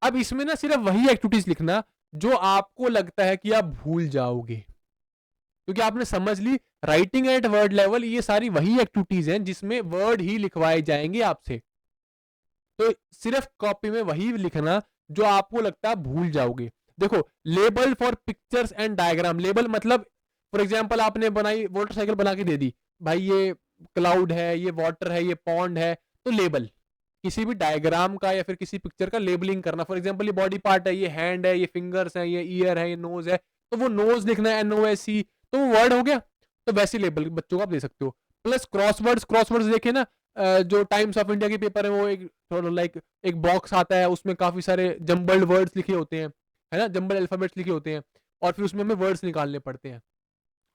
अब इसमें ना सिर्फ वही एक्टिविटीज लिखना जो आपको लगता है कि आप भूल जाओगे, क्योंकि आपने समझ ली राइटिंग एट वर्ड लेवल ये सारी वही एक्टिविटीज हैं जिसमें वर्ड ही लिखवाए जाएंगे आपसे। तो सिर्फ कॉपी में वही लिखना जो आपको लगता है भूल जाओगे। देखो, label for pictures and diagram. Label मतलब फॉर एग्जांपल आपने बनाई मोटरसाइकिल बना के दे दी, भाई ये क्लाउड है, ये वाटर है, ये पॉन्ड है, तो लेबल किसी भी डायग्राम का या फिर किसी पिक्चर का लेबलिंग करना। फॉर एग्जांपल ये बॉडी पार्ट है, ये हैंड है, ये फिंगर्स है, ये ईयर है, ये नोज है, तो वो नोज लिखना है NOSE, तो वो वर्ड हो गया। तो वैसे लेबल बच्चों को आप दे सकते हो। प्लस क्रॉसवर्ड्स, क्रॉसवर्ड्स देखे ना, जो टाइम्स ऑफ इंडिया के पेपर है वो एक लाइक एक बॉक्स आता है, उसमें काफी सारे जम्बल्ड वर्ड्स लिखे होते हैं, है ना, जम्बल्ड अल्फाबेट्स लिखे होते हैं, और फिर उसमें हमें वर्ड्स निकालने पड़ते हैं।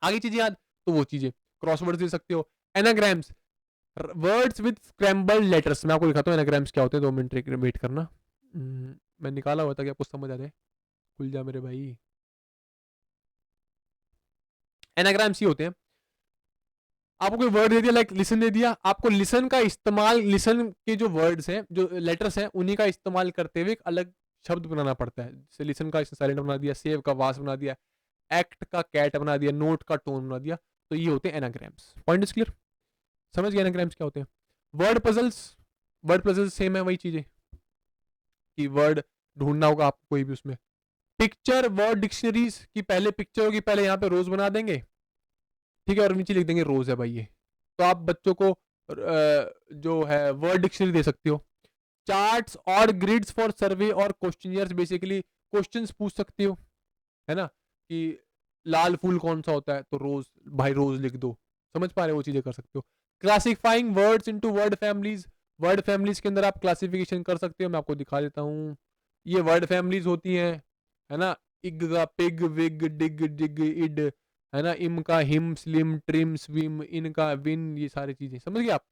आगे चीजें याद, तो वो चीजें क्रॉसवर्ड्स दे सकते हो। Anagrams, words with scrambled letters. मैं आपको दिखाता हूँ एनाग्राम्स क्या होते हैं, 2 मिनट वेट करना। मैं निकाला हुआ था कि आपको समझ आ जाए, खुल जा मेरे भाई। एनाग्राम्स ये होते हैं, आपको कोई वर्ड दे दिया, लाइक लिसन दे दिया, आपको लिसन का इस्तेमाल, लिसन के जो वर्ड्स हैं, जो लेटर्स हैं, उन्हीं का इस्तेमाल करते हुए एक अलग शब्द बनाना पड़ता है। जैसे लिसन का साइलेंट बना दिया, सेव का वास बना दिया, एक्ट का कैट बना दिया, नोट का टोन बना दिया, तो ये होते हैं एनाग्राम्स। पॉइंट इज क्लियर, समझ गए एनाग्राम्स क्या होते हैं। Word puzzles, word puzzles same है, वही चीजें कि वर्ड ढूंढना होगा आपको कोई भी उसमें। पिक्चर वर्ड डिक्शनरीज की पहले पिक्चर होगी, पहले यहाँ पे रोज बना देंगे, ठीक है, और नीचे लिख देंगे रोज है भाई ये। तो आप बच्चों को जो है वर्ड डिक्शनरी दे सकते हो। चार्ट्स और ग्रिड्स फॉर सर्वे और क्वेश्चनियर्स, बेसिकली क्वेश्चंस पूछ सकते हो, है ना, कि लाल फूल कौन सा होता है, तो रोज, भाई रोज लिख दो, समझ पा रहे हो, वो चीजें कर सकते हो। Classifying words into word families, word families के अंदर आप क्लासिफिकेशन कर सकते हो। मैं आपको दिखा देता हूँ, ये वर्ड फैमिलीज होती हैं, है ना। इग का पिग, विग, डिग, डिग, इड, है ना, इम का हिम, स्लिम, ट्रिम, स्विम, इन का विन, ये सारी चीजें समझ गए आप,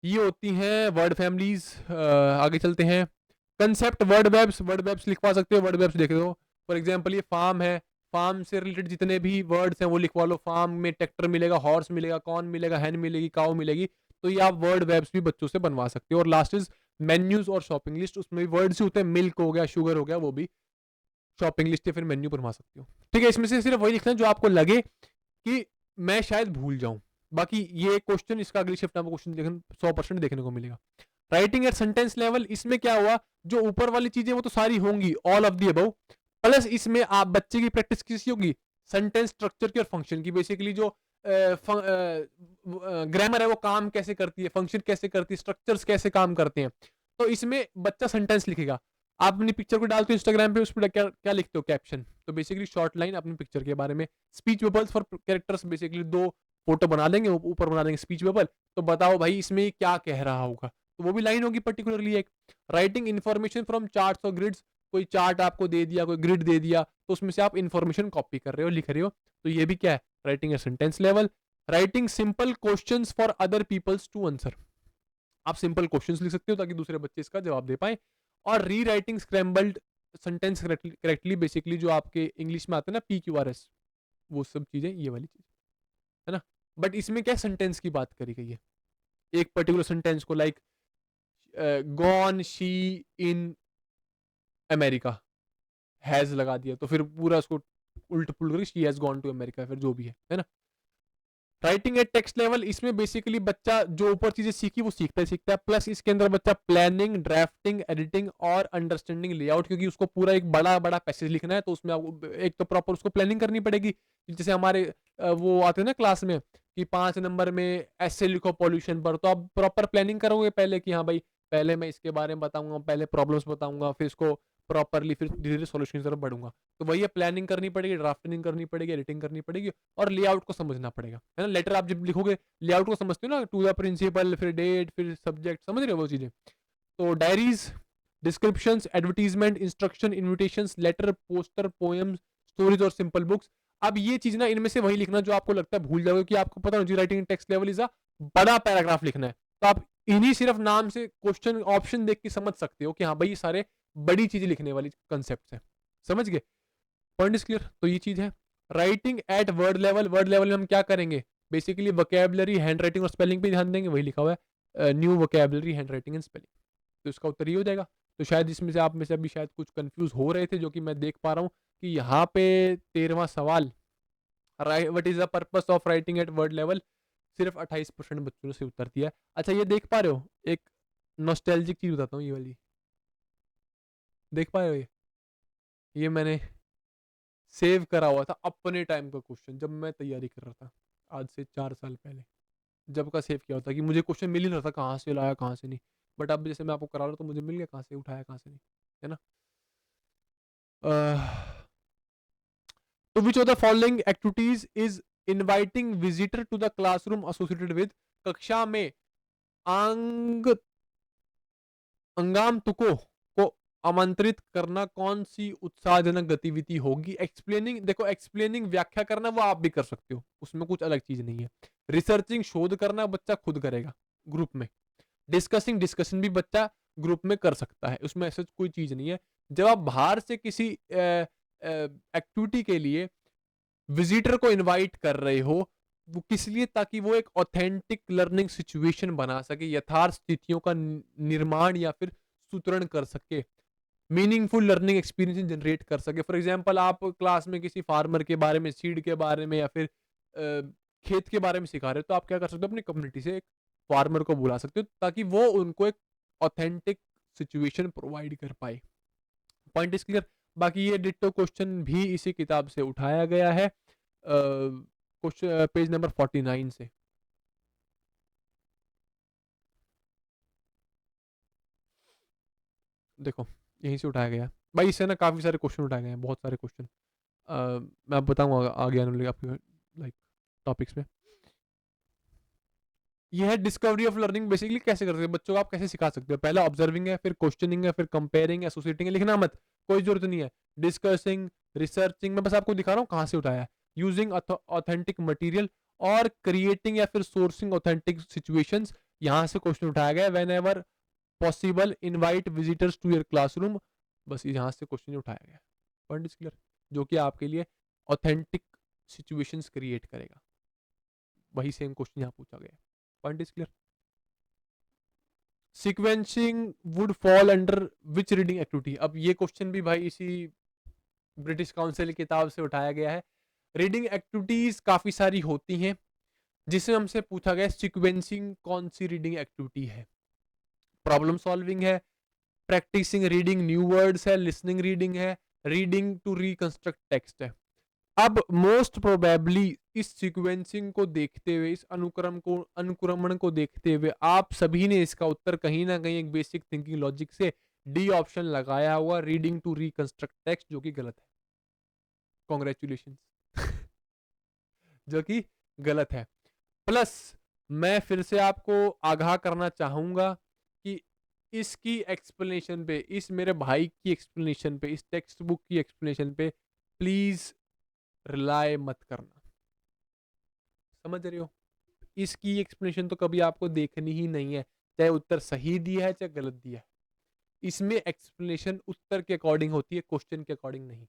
ये होती हैं वर्ड फैमिलीज। आगे चलते हैं। कंसेप्ट वर्ड वेब्स लिखवा सकते हो, वर्ड वेब्स देख लो। फॉर एग्जांपल ये फार्म है, फार्म से रिलेटेड जितने भी वर्ड्स हैं वो लिखवा लो। फार्म में ट्रैक्टर मिलेगा, हॉर्स मिलेगा, कॉर्न मिलेगा, हैन मिलेगी, काउ मिलेगी। तो ये आप वर्ड वेब्स भी बच्चों से बनवा सकते हो। और लास्ट इज मेन्यूज और शॉपिंग लिस्ट, उसमें भी वर्ड्स ही होते हैं, मिल्क हो गया, शुगर हो गया, वो भी शॉपिंग लिस्ट या फिर मेन्यू बनवा सकते हो। ठीक है, इसमें से सिर्फ वही लिखना है जो आपको लगे कि मैं शायद भूल जाऊं। बाकी ये क्वेश्चन, इसका अगली शिफ्ट आपको क्वेश्चन 100% देखने को मिलेगा। राइटिंग एट सेंटेंस लेवल, इसमें क्या हुआ, जो ऊपर वाली चीजें वो तो सारी होंगी, all of the above, plus इसमें आप बच्चे की प्रैक्टिस किसी होगी सेंटेंस स्ट्रक्चर की और फंक्शन की। बेसिकली जो ग्रामर है वो काम कैसे करती है, फंक्शन कैसे करती है, स्ट्रक्चर्स कैसे काम करते हैं। तो इसमें बच्चा सेंटेंस लिखेगा, आप अपनी पिक्चर को डालते हो इंस्टाग्राम पे, उस पर क्या क्या लिखते हो, कैप्शन। तो बेसिकली शॉर्ट लाइन अपनी पिक्चर के बारे में। Speech bubbles for characters, basically 2 photo बना देंगे, ऊपर बना देंगे स्पीच बबल। तो बताओ भाई इसमें क्या कह रहा होगा, तो वो भी लाइन होगी पर्टिकुलरली एक। राइटिंग इन्फॉर्मेशन फ्रॉम चार्ट्स और ग्रिड्स, कोई चार्ट आपको दे दिया, कोई ग्रिड दे दिया, तो उसमें से आप इन्फॉर्मेशन कॉपी कर रहे हो, लिख रहे हो, तो ये भी क्या है, writing a sentence level. Writing simple questions for other peoples to answer, आप सिंपल क्वेश्चंस लिख सकते हो ताकि दूसरे बच्चे इसका जवाब दे पाए। और री writing scrambled sentence correctly, basically जो आपके इंग्लिश में आते हैं ना PQRS, वो सब चीजें, ये वाली चीज है ना। बट इसमें क्या सेंटेंस की बात करी गई है, एक पर्टिकुलर सेंटेंस को, like gone she in America, has लगा दिया, तो फिर पूरा उसको उल्ट पुल्ट करके she has gone to America, फिर जो भी है ना। राइटिंग एट टेक्स्ट लेवल, इसमें बेसिकली बच्चा जो ऊपर चीजें सीखी वो सीखता ही सीखता है, प्लस इसके अंदर बच्चा प्लानिंग, ड्राफ्टिंग, एडिटिंग और अंडरस्टैंडिंग लेआउट, क्योंकि उसको पूरा एक बड़ा बड़ा पैसेज लिखना है, तो उसमें आपको एक तो प्रॉपर उसको प्लानिंग करनी पड़ेगी। जैसे हमारे वो आते हैं ना क्लास में कि 5 नंबर में ऐसे लिखो पॉल्यूशन पर, तो आप प्रॉपर प्लानिंग करोगे पहले कि हाँ भाई पहले मैं इसके बारे में बताऊंगा, पहले प्रॉब्लम्स बताऊंगा, फिर इसको प्रॉपरली, फिर धीरे धीरे सोल्यूशन की तरफ बढ़ूंगा। तो वही है, प्लानिंग करनी पड़ेगी, ड्राफ्टिंग करनी पड़ेगी, एडिटिंग करनी पड़ेगी, और लेआउट को समझना पड़ेगा, है ना। लेटर आप जब लिखोगे लेआउट को समझते हो ना, टू द प्रिंसिपल, फिर डेट, फिर सब्जेक्ट, समझ रहे हो वो चीजें। तो diaries, descriptions, advertisement, instruction, invitations, letter, poster, poems, stories और सिंपल बुक्स। अब ये चीज ना, इनमें से वही लिखना जो आपको लगता है भूल जाओगे, कि आपको पता है writing text level is a बड़ा पैराग्राफ लिखना है, तो आप इन्हीं सिर्फ नाम से क्वेश्चन ऑप्शन देख के समझ सकते हो कि हाँ भाई ये सारे बड़ी चीजें लिखने वाली कंसेप्ट है। समझ गए, पॉइंट इज क्लियर। तो ये चीज है writing at word level. Word level में हम क्या करेंगे, बेसिकली वोकैबुलरी, हैंड राइटिंग और स्पेलिंग पे ध्यान देंगे, वही लिखा हुआ है new vocabulary, hand writing and spelling. तो इसका उत्तर ये हो जाएगा। तो शायद इसमें से आप में से अभी शायद कुछ कंफ्यूज हो रहे थे, जो कि मैं देख पा रहा हूँ कि यहाँ पे 13वां सवाल, what is the purpose of writing at word level, सिर्फ 28% बच्चों ने से उत्तर दिया है। अच्छा ये देख पा रहे हो, एक नॉस्टैल्जिक चीज बताता हूँ, ये वाली देख पा रहे हो, ये मैंने सेव करा हुआ था अपने टाइम का क्वेश्चन, जब मैं तैयारी कर रहा था आज से 4 साल पहले, जब का सेव किया होता कि मुझे क्वेश्चन मिल ही नहीं रहा था कहाँ से लाया कहाँ से नहीं। बट अब जैसे मैं आपको करा रहा हूँ तो मुझे मिल गया कहाँ से उठाया कहाँ से नहीं, है ना। तो which of the following activities is inviting visitor to the classroom associated with, कक्षा में आंग अंगामतुकों को आमंत्रित करना कौन सी उत्साहजनक गतिविधि होगी। एक्सप्लेनिंग, देखो एक्सप्लेनिंग व्याख्या करना वो आप भी कर सकते हो, उसमें कुछ अलग चीज नहीं है। रिसर्चिंग शोध करना बच्चा खुद करेगा ग्रुप में। डिस्कसिंग डिस्कशन भी बच्चा ग्रुप में कर सकता है, उसमें ऐसा कोई चीज नहीं है। जब आप बाहर से किसी एक्टिविटी के लिए विजिटर को इनवाइट कर रहे हो, वो किस लिए, ताकि वो एक ऑथेंटिक लर्निंग सिचुएशन बना सके, यथार्थ स्थितियों का निर्माण या फिर सूत्रण कर सके, मीनिंगफुल लर्निंग एक्सपीरियंस जनरेट कर सके। फॉर एग्जांपल आप क्लास में किसी फार्मर के बारे में, सीड के बारे में, या फिर खेत के बारे में सिखा रहे हो, तो आप क्या कर सकते हो, अपनी कम्युनिटी से एक फार्मर को बुला सकते हो ताकि वो उनको एक ऑथेंटिक सिचुएशन प्रोवाइड कर पाए। Point is clear. बाकी ये डिट्टो क्वेश्चन भी इसी किताब से उठाया गया है, क्वेश्चन पेज नंबर 49 से। देखो यहीं से उठाया गया भाई, इससे ना काफी सारे क्वेश्चन उठाए गए हैं, बहुत सारे क्वेश्चन। मैं अब बताऊंगा आगे आने वाले आपके लाइक टॉपिक्स में। ये है डिस्कवरी ऑफ लर्निंग। बेसिकली कैसे कर सकते हो बच्चों को, आप कैसे सिखा सकते हो, पहला ऑब्जर्विंग है, फिर क्वेश्चनिंग है, फिर कंपेयरिंग, एसोसिएटिंग है, लिखना मत, कोई जरूरत नहीं है। डिस्कसिंग, रिसर्चिंग, मैं बस आपको दिखा रहा हूँ कहाँ से उठाया है। यूजिंग ऑथेंटिक मटेरियल, और क्रिएटिंग या फिर सोर्सिंग ऑथेंटिक सिचुएशंस, यहाँ से क्वेश्चन उठाया गया। Whenever possible, invite visitors to your classroom. बस यहाँ से क्वेश्चन उठाया गया, पॉइंट इज क्लियर, जो कि आपके लिए ऑथेंटिक सिचुएशंस क्रिएट करेगा। वही सेम क्वेश्चन यहाँ पूछा गया, point is clear. Sequencing would fall under which reading activity. अब ये क्वेश्चन भी भाई इसी ब्रिटिश काउंसिल की किताब से उठाया गया है। रीडिंग एक्टिविटीज काफी सारी होती हैं, जिसमें हमसे पूछा गया सीक्वेंसिंग कौन सी रीडिंग एक्टिविटी है। प्रॉब्लम सॉल्विंग है, प्रैक्टिसिंग रीडिंग न्यू वर्ड्स है, लिसनिंग रीडिंग है, रीडिंग टू रिकंस्ट्रक्ट टेक्स्ट है। अब मोस्ट प्रोबेबली इस सीक्वेंसिंग को देखते हुए, इस अनुक्रमण को देखते हुए आप सभी ने इसका उत्तर कहीं ना कहीं एक बेसिक थिंकिंग लॉजिक से डी ऑप्शन लगाया हुआ, रीडिंग टू रिकंस्ट्रक्ट टेक्स्ट, जो कि गलत है। कॉन्ग्रेचुलेशन जो कि गलत है। प्लस मैं फिर से आपको आगाह करना चाहूंगा कि इसकी एक्सप्लेनेशन पे, इस मेरे भाई की एक्सप्लेनेशन पे, इस टेक्स्ट बुक की एक्सप्लेनेशन पे प्लीज रिलाय मत करना। समझ रहे हो? इसकी एक्सप्लेनेशन तो कभी आपको देखनी ही नहीं है, चाहे उत्तर सही दिया है चाहे गलत दिया है। इसमें एक्सप्लेनेशन उत्तर के अकॉर्डिंग होती है, क्वेश्चन के अकॉर्डिंग नहीं।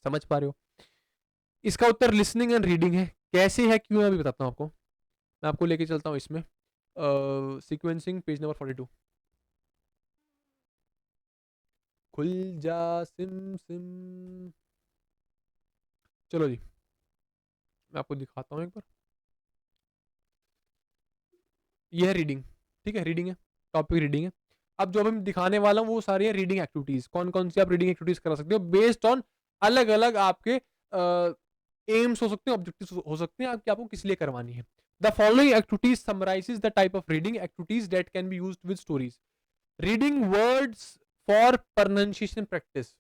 समझ पा रहे हो? इसका उत्तर लिसनिंग एंड रीडिंग है। कैसे है क्यों, अभी बताता हूं आपको। मैं आपको लेके चलता हूं इसमें सीक्वेंसिंग पेज नंबर 42। खुल जा सिम सिम। चलो जी, मैं आपको दिखाता हूं एक बार। ये है रीडिंग, ठीक है, रीडिंग है, टॉपिक रीडिंग है। अब जो हम दिखाने वाला हूँ वो सारी है रीडिंग एक्टिविटीज। कौन कौन सी आप रीडिंग एक्टिविटीज करा सकते हो बेस्ड ऑन अलग अलग आपके एम्स हो सकते हैं, ऑब्जेक्टिव्स हो सकते हैं आपकी, आपको किस लिए करवानी है। The following activities summarises the type of reading activities that can be used with stories. Reading words for pronunciation practice.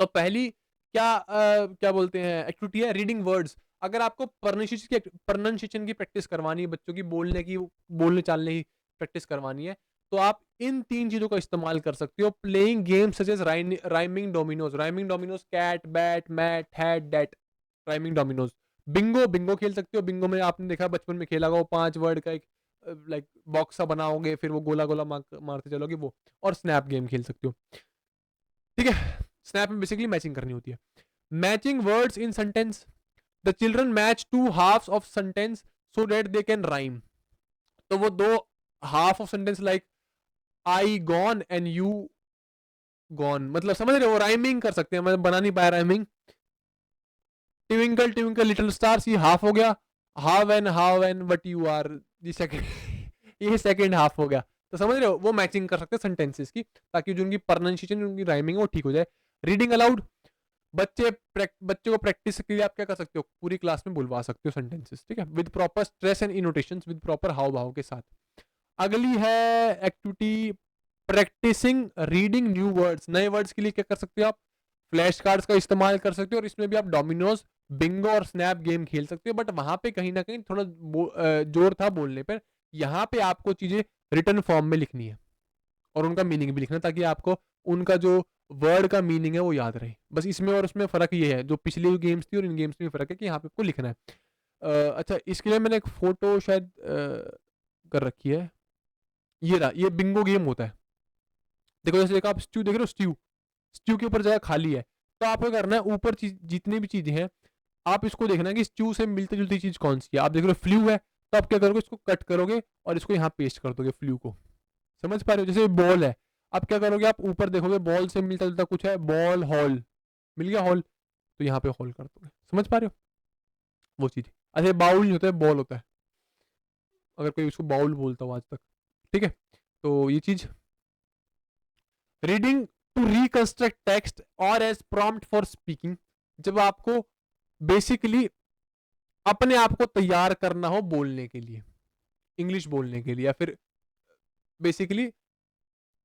तो पहली क्या बोलते हैं एक्टिविटी है, रीडिंग वर्ड्स। अगर आपको प्रोनाउंसिएशन की प्रैक्टिस करवानी है, बच्चों की बोलने चालने की प्रैक्टिस करवानी है, तो आप इन 3 चीजों का इस्तेमाल कर सकते हो। Playing games such as rhyming dominoes, cat bat mat had date, rhyming dominoes. Bingo खेल सकते हो। बिंगो में आपने देखा बचपन में खेला होगा, 5 वर्ड का एक लाइक बॉक्स सा बनाओगे, फिर वो गोला गोला मारते चलोगे वो। और स्नैप गेम खेल सकते हो, ठीक है। स्नैप में बेसिकली मैचिंग करनी होती है। Matching words in sentence. The children match 2 halves of sentence so that they can rhyme. तो वो 2 half of sentence like I gone and you gone, मतलब समझ रहे हो, राइमिंग कर सकते हैं। मैं बना नहीं पाया rhyming. Twinkle twinkle little stars, ये हाफ हो गया। How and what you are, ये सेकंड ये सेकंड हाफ हो गया। तो समझ रहे हो, वो मैचिंग कर सकते हैं सेंटेंसेस की, ताकि जो उनकी प्रोनाउंसिएशन, उनकी राइमिंग वो ठीक हो जाए। Reading allowed. बच्चे को प्रैक्टिस के लिए आप क्या कर सकते हो, पूरी क्लास में बुलवा सकते हो सेंटेंसेस, ठीक है, with proper stress and intonations, with proper हाव भाव के साथ। अगली है activity practising reading new words. नए वर्ड्स के लिए क्या कर सकते हो आप, फ्लैश कार्ड्स का इस्तेमाल कर सकते हो, और इसमें भी आप डोमिनोज, बिंगो और स्नैप गेम खेल सकते हो। बट वहां पे कहीं ना कहीं थोड़ा जोर था बोलने पर। यहाँ पे आपको चीजें रिटर्न फॉर्म में लिखनी है, और उनका मीनिंग भी लिखना, ताकि आपको उनका जो वर्ड का मीनिंग है वो याद रहे। बस इसमें और उसमें फर्क ये है, जो पिछली गेम्स थी और इन गेम्स में फर्क है कि यहाँ पे आपको लिखना है। अच्छा, इसके लिए मैंने एक फोटो शायद कर रखी है। ये रहा, ये बिंगो गेम होता है। देखो जैसे देखो आप स्ट्यू देख रहे हो, स्ट्यू के ऊपर जगह खाली है, तो आपको करना है ऊपर जितनी भी चीजें हैं, आप इसको देखना है कि स्ट्यू से मिलती जुलती चीज कौन सी है। आप देख रहे हो फ्लू है, तो आप क्या करोगे, इसको कट करोगे और इसको यहाँ पेस्ट कर दोगे, फ्लू को। समझ पा रहे हो? जैसे बॉल है, आप क्या करोगे, आप ऊपर देखोगे बॉल से मिलता जुलता कुछ है, बॉल हॉल, मिल गया हॉल, तो यहाँ पे हॉल कर दोगे। समझ पा रहे हो वो चीज? अच्छा, बाउल नहीं होता है, बॉल होता है, अगर कोई उसको बाउल बोलता हो आज तक, ठीक है। तो ये चीज रीडिंग टू रिकंस्ट्रक्ट टेक्स्ट और एज प्रॉम्प्ट फॉर स्पीकिंग। जब आपको बेसिकली अपने आप को तैयार करना हो बोलने के लिए, इंग्लिश बोलने के लिए, या फिर बेसिकली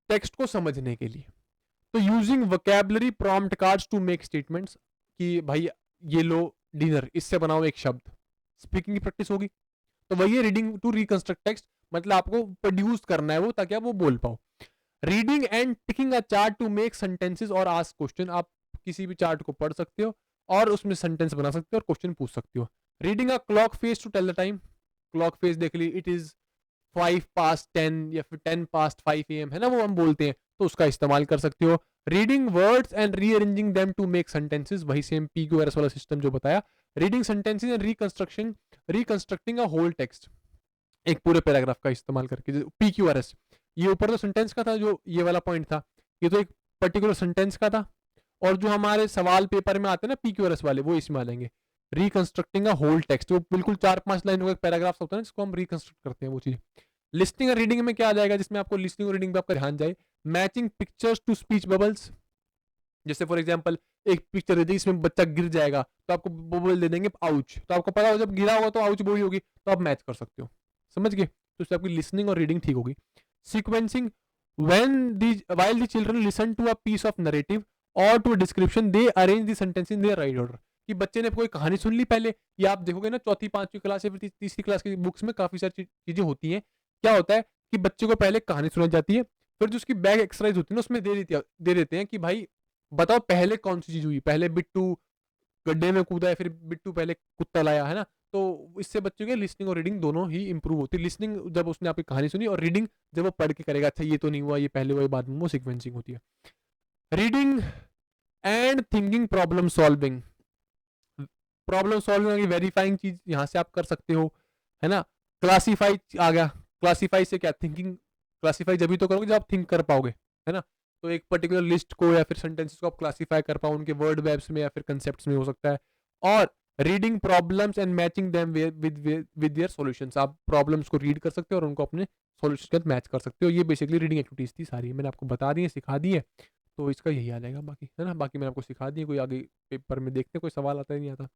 टेक्स्ट को समझने के लिए, तो using vocabulary prompt cards to make statements, कि भाई ये लो डिनर, इससे बनाओ एक शब्द, स्पीकिंग की प्रैक्टिस होगी। तो वही है रीडिंग टू रिकंस्ट्रक्ट टेक्स्ट, मतलब आपको प्रोड्यूस करना है वो, ताकि आप वो बोल पाओ। Reading and ticking a chart to make sentences और आस्क क्वेश्चन। आप किसी भी चार्ट को पढ़ सकते हो और उसमें सेंटेंस बना सकते हो और क्वेश्चन पूछ सकते हो। Reading a clock face to tell the time. Clock face देख ली, इट इज 5 past 10 या फिर 10 past 5 AM है ना, वो हम बोलते हैं, तो उसका इस्तेमाल कर सकते हो। Reading words and rearranging them to make sentences, वही सेम PQRS वाला सिस्टम जो बताया। Reading sentences and reconstructing a whole text, एक पूरे पैराग्राफ का इस्तेमाल करके। PQRS, ये ऊपर तो सेंटेंस का था, जो ये वाला पॉइंट था, ये तो एक पर्टिकुलर सेंटेंस का था। और जो हमारे सवाल पेपर में आते हैं ना PQRS वाले, वो इसमें आ जाएंगे। रिकंस्ट्रक्टिंग अ होल टेक्स्ट, वो बिल्कुल 4-5 लाइन का पैराग्राफ होता है ना, जिसको हम रिकंस्ट्रक्ट करते हैं वो चीज। लिस्निंग और रीडिंग में क्या आ जाएगा, जिसमें आपको लिस्निंग और रीडिंग पे आपका ध्यान जाए। Matching pictures to speech bubbles, जैसे फॉर एग्जांपल एक पिक्चर है जिसमें बच्चा गिर जाएगा, तो आपको बबल दे देंगे आउच, तो आपको पता हो जब गिरा होगा तो आउच बोली होगी, तो आप मैच कर सकते हो। समझ गए, तो इससे आपकी लिसनिंग और रीडिंग ठीक होगी। Sequencing, when the while the children listen to a piece of narrative or to a description, they arrange the sentence in their right order। कि बच्चे ने कोई कहानी सुन ली पहले, या आप देखोगे ना चौथी 5वीं क्लास या फिर तीसरी क्लास की बुक्स में काफी सारी चीजें होती हैं। क्या होता है कि बच्चे को पहले कहानी सुनाई जाती है, फिर जो उसकी बैक एक्सरसाइज होती है ना, उसमें दे देते हैं कि भाई बताओ पहले कौन सी चीज हुई, पहले बिट्टू गड्ढे में कूदा है, फिर बिट्टू पहले कुत्ता लाया, है ना। तो इससे बच्चों के लिसनिंग और रीडिंग दोनों ही इंप्रूव होती है। लिसनिंग जब उसने आपकी कहानी सुनी, और रीडिंग जब वो पढ़ के करेगा, अच्छा ये तो नहीं हुआ, ये पहले हुआ, ये बाद में, वो सीक्वेंसिंग होती है। Reading and thinking problem solving, problem solving की वेरीफाइंग चीज यहाँ से आप कर सकते हो, है ना। क्लासीफाई आ गया, क्लासीफाई से क्या, थिंकिंग, क्लासीफाई जब भी तो करोगे जब आप थिंक कर पाओगे, है ना। तो एक पर्टिकुलर लिस्ट को या फिर सेंटेंसेस को आप क्लासीफाई कर पाओ, उनके वर्ड वेब्स में या फिर कंसेप्ट्स में हो सकता है। और reading problems and matching them with their solutions, आप प्रॉब्लम्स को रीड कर सकते हो और उनको अपने सॉल्यूशन के साथ मैच कर सकते हो। ये बेसिकली रीडिंग एक्टिविटीज थी सारी, मैंने आपको बता दी है, सिखा दी है। तो इसका यही आ जाएगा बाकी, है ना। बाकी मैंने आपको सिखा दी है, कोई आगे पेपर में देखते हैं कोई सवाल आता है नहीं आता।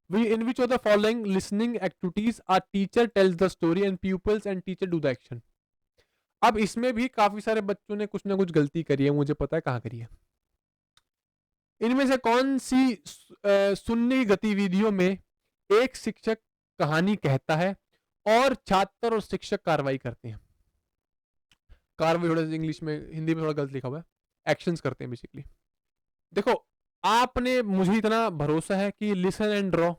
In which of the following listening activities a teacher tells the story and pupils and teacher do the action। अब इसमें भी काफी सारे बच्चों ने कुछ ना कुछ गलती करी है, मुझे पता है कहाँ करी है। इनमें से कौन सी सुनने की गतिविधियों में एक शिक्षक कहानी कहता है और छात्र और शिक्षक कार्रवाई करते हैं। कार्रवाई थोड़ा इंग्लिश में, हिंदी में थोड़ा गलत लिखा हुआ है, एक्शंस करते हैं बेसिकली। देखो, आपने, मुझे इतना भरोसा है कि लिसन एंड ड्रॉ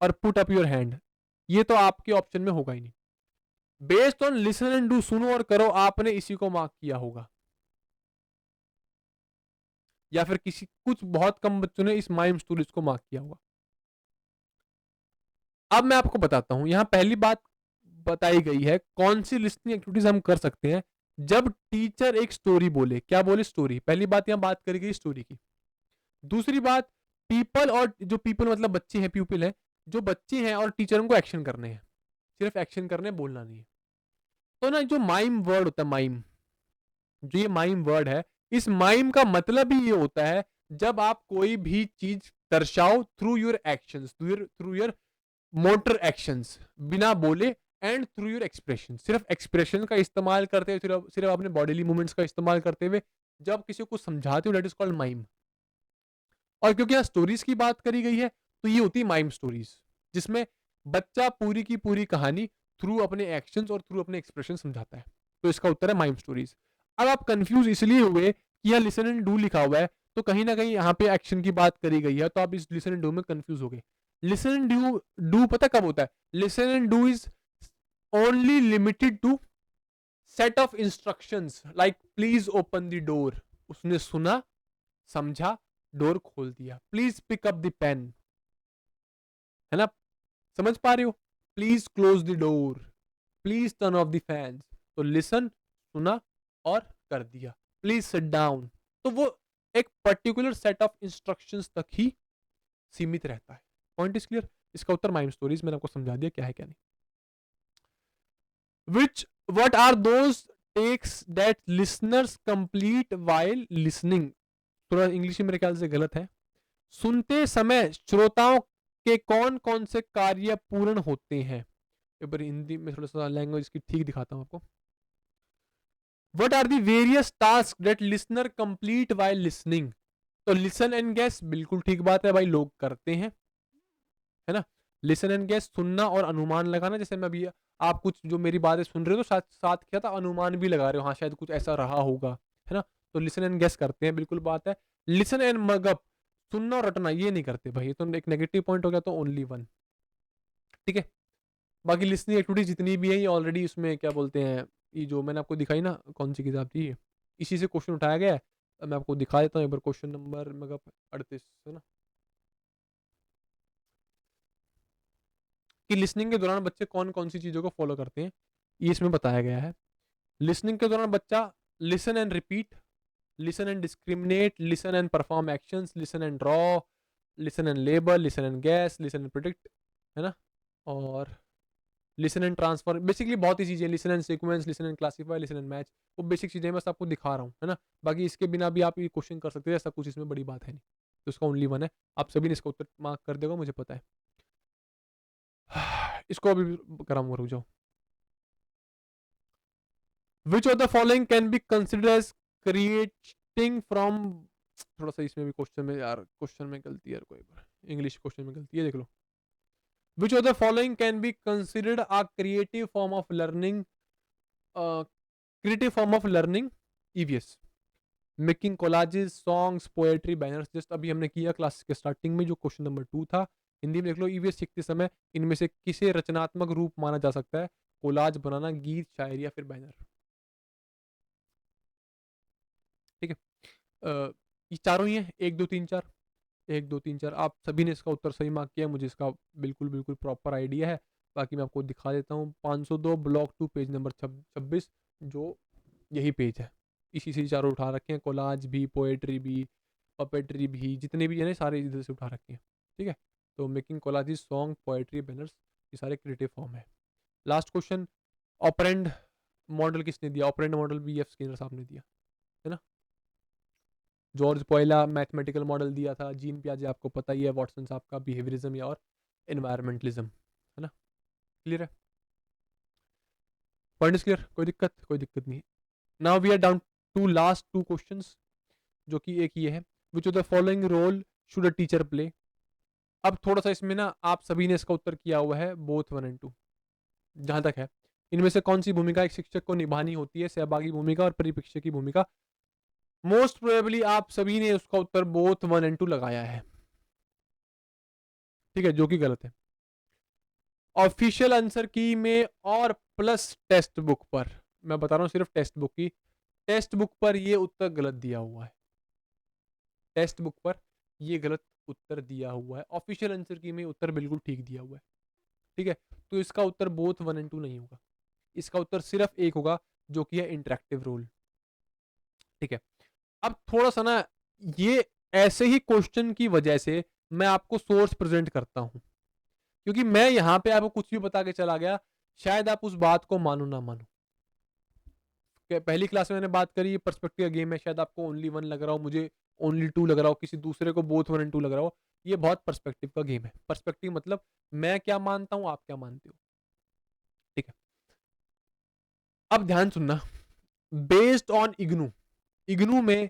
और पुट अप योर हैंड, ये तो आपके ऑप्शन में होगा ही नहीं। Based on listen and do, सुनो और करो, आपने इसी को मार्क किया होगा, या फिर किसी कुछ बहुत कम बच्चों ने इस माइम स्टोरीज को मार्क किया होगा। अब मैं आपको बताता हूं, यहां पहली बात बताई गई है कौन सी लिसनिंग एक्टिविटीज हम कर सकते हैं जब टीचर एक स्टोरी बोले। क्या बोले, स्टोरी। पहली बात यहां बात करी गई स्टोरी की। दूसरी बात, पीपल, और जो पीपल मतलब बच्चे हैं, प्यूपिल है, जो बच्चे हैं और टीचर उनको एक्शन करने हैं, सिर्फ एक्शन करने, बोलना नहीं है। तो ना जो माइम वर्ड होता है, माइम, जो ये माइम वर्ड है, इस माइम का मतलब ही ये होता है जब आप कोई भी चीज दर्शाओ through your actions, through your motor actions, बिना बोले, एंड थ्रू योर एक्सप्रेशन, सिर्फ एक्सप्रेशन का इस्तेमाल करते हुए, सिर्फ अपने बॉडीली मूवमेंट्स का इस्तेमाल करते हुए जब किसी को समझाते हो, दैट इज कॉल्ड माइम। और क्योंकि यहाँ स्टोरीज की बात करी गई है, तो ये होती है माइम स्टोरीज, जिसमें बच्चा पूरी की पूरी कहानी थ्रू अपने एक्शंस और थ्रू अपने एक्सप्रेशन समझाता है। तो इसका उत्तर है माइम स्टोरीज। अब आप कंफ्यूज इसलिए हुए कि यहाँ लिसन एंड डू लिखा हुआ है, तो कहीं ना कहीं यहाँ पे एक्शन की बात करी गई है, तो आप इस लिसन एंड डू में कंफ्यूज हो गए। लिसन एंड डू पता कब होता है, listen and do is only limited to set of instructions like please open the door, उसने सुना, समझा, डोर खोल दिया। Please pick up the pen, है ना, समझ पा रहे हो। Please close the door, please turn off the fans. तो लिसन, सुना और कर दिया। प्लीज सिट डाउन, तो वो एक पर्टिकुलर सेट ऑफ इंस्ट्रक्शंस तक ही सीमित रहता है। Point is clear. इसका उत्तर माइम स्टोरीज, मैंने आपको समझा दिया क्या है क्या नहीं। Which what are those tasks that listeners complete while listening, थोड़ा इंग्लिश में मेरे ख्याल से गलत है। सुनते समय श्रोताओं के कौन कौन से कार्य पूर्ण होते हैं। एक बार हिंदी में थोड़ा सा लैंग्वेज की ठीक दिखाता हूं आपको। What are the various tasks that listener complete while listening? तो लिसन एंड गैस, बिल्कुल ठीक बात है भाई, लोग करते हैं, है ना। लिसन एंड गैस, सुनना और अनुमान लगाना। जैसे मैं अभी, आप कुछ जो मेरी बातें सुन रहे हो तो साथ साथ क्या था, अनुमान भी लगा रहे हो, हाँ शायद कुछ ऐसा रहा होगा, है ना। तो लिसन एंड गैस करते हैं, बिल्कुल बात है। लिसन एंड मगअप, सुनना और रटना, ये नहीं करते भाई, ये तो एक नेगेटिव पॉइंट हो गया, तो ओनली वन, ठीक है। बाकी लिसनिंग एक्टिविटी जितनी भी है ये ऑलरेडी उसमें क्या बोलते हैं, ये जो मैंने आपको दिखाई ना, कौन सी किताब थी ये, इसी से क्वेश्चन उठाया गया है। मैं आपको दिखा देता हूँ एक बार, क्वेश्चन नंबर मगर 38 है ना, कि लिसनिंग के दौरान बच्चे कौन कौन सी चीज़ों को फॉलो करते हैं, ये इसमें बताया गया है। लिसनिंग के दौरान बच्चा listen and repeat, listen and discriminate, listen and perform actions, listen and draw, listen and label, listen and gas, listen and predict, है ना, और लिसन एंड ट्रांसफर, बेसिकली बहुत ही चीज़ें, listen and sequence, listen and classify, listen and match, वो basic चीज़ें बस आपको दिखा रहा हूँ, है ना। बाकी इसके बिना भी आप ये क्वेश्चन कर सकते हैं, ऐसा कुछ इसमें बड़ी बात है नहीं, तो इसका ओनली वन है, आप सभी ने इसका उत्तर मार्क कर देगा, मुझे पता है। इसको अभी कराऊंगा, रुक जाओ। Which of the following can be consider as creating from, थोड़ा सा इसमें भी क्वेश्चन में यार, क्वेश्चन में गलती है यार, कोई बार इंग्लिश क्वेश्चन में गलती है, देख लो। Which of the following can be considered a creative form of learning, creative form of learning, EVS, making collages, songs, poetry, banners, just अभी हमने किया क्लास के स्टार्टिंग में जो क्वेश्चन नंबर 2 था। हिंदी में देख लो, ईवीएस सीखते समय इनमें से किसे रचनात्मक रूप माना जा सकता है, कोलाज बनाना, गीत, शायरी या फिर बैनर। ठीक है, ये चारों ही है, 1 2 3 4, 1 2 3 4, आप सभी ने इसका उत्तर सही मार्क किया, मुझे इसका बिल्कुल बिल्कुल प्रॉपर आइडिया है। बाकी मैं आपको दिखा देता हूँ, 502 ब्लॉक 2 पेज नंबर 26, जो यही पेज है, इसी से चारों उठा रखे हैं, कोलाज भी, पोएट्री भी, पपेट्री भी, जितने भी है ना सारे इधर से उठा रखे हैं। ठीक है, तो मेकिंग कोलाजेस, सॉन्ग, पोएट्री, बैनर्स, ये सारे क्रिएटिव फॉर्म है। लास्ट क्वेश्चन, ऑपरेंड मॉडल किसने दिया, ऑपरेंड मॉडल बीएफ स्किनर साहब ने दिया, है ना। जॉर्ज पॉयला मैथमेटिकल मॉडल दिया था, जीन पियाजे आपको पता ही है, वॉटसन साहब का बिहेवियरिज्म या और एनवायरमेंटलिज्म, है ना। क्लियर है, पॉइंट इज क्लियर, कोई दिक्कत नहीं। Now we are down to last 2 questions, जो कि एक ये है, which of the following role should a teacher play. अब थोड़ा सा इसमें ना आप सभी ने इसका उत्तर किया हुआ है, बोथ 1 एंड 2, जहां तक है, इनमें से कौन सी भूमिका एक शिक्षक को निभानी होती है, सहभागी भूमिका और परिप्रेक्ष्य की भूमिका। मोस्ट प्रोबेबली आप सभी ने उसका उत्तर बोथ 1 एंड 2 लगाया है, ठीक है, जो कि गलत है। ऑफिशियल आंसर की में और प्लस टेक्स्ट बुक पर, मैं बता रहा हूं सिर्फ टेक्स्ट बुक की, टेक्स्ट बुक पर ये उत्तर गलत दिया हुआ है, टेक्स्ट बुक पर ये गलत उत्तर दिया हुआ है, ऑफिशियल आंसर की में उत्तर बिल्कुल ठीक दिया हुआ है। ठीक है, तो इसका उत्तर बोथ 1 एंड 2 नहीं होगा, इसका उत्तर सिर्फ एक होगा, जो कि है इंटरेक्टिव रोल। ठीक है, अब थोड़ा सा ना, ये ऐसे ही क्वेश्चन की वजह से मैं आपको सोर्स प्रेजेंट करता हूं, क्योंकि मैं यहां पे आपको कुछ भी बता के चला गया, शायद आप उस बात को मानो ना मानो। पहली क्लास में मैंने बात करी, पर्सपेक्टिव का गेम है, शायद आपको ओनली 1 लग रहा हो, मुझे ओनली 2 लग रहा हो, किसी दूसरे को बोथ 1 एंड 2 लग रहा हो, ये बहुत पर्सपेक्टिव का गेम है। पर्सपेक्टिव मतलब मैं क्या मानता हूं, आप क्या मानते हो। ठीक है, अब ध्यान सुनना, बेस्ड ऑन इग्नू, इग्नू में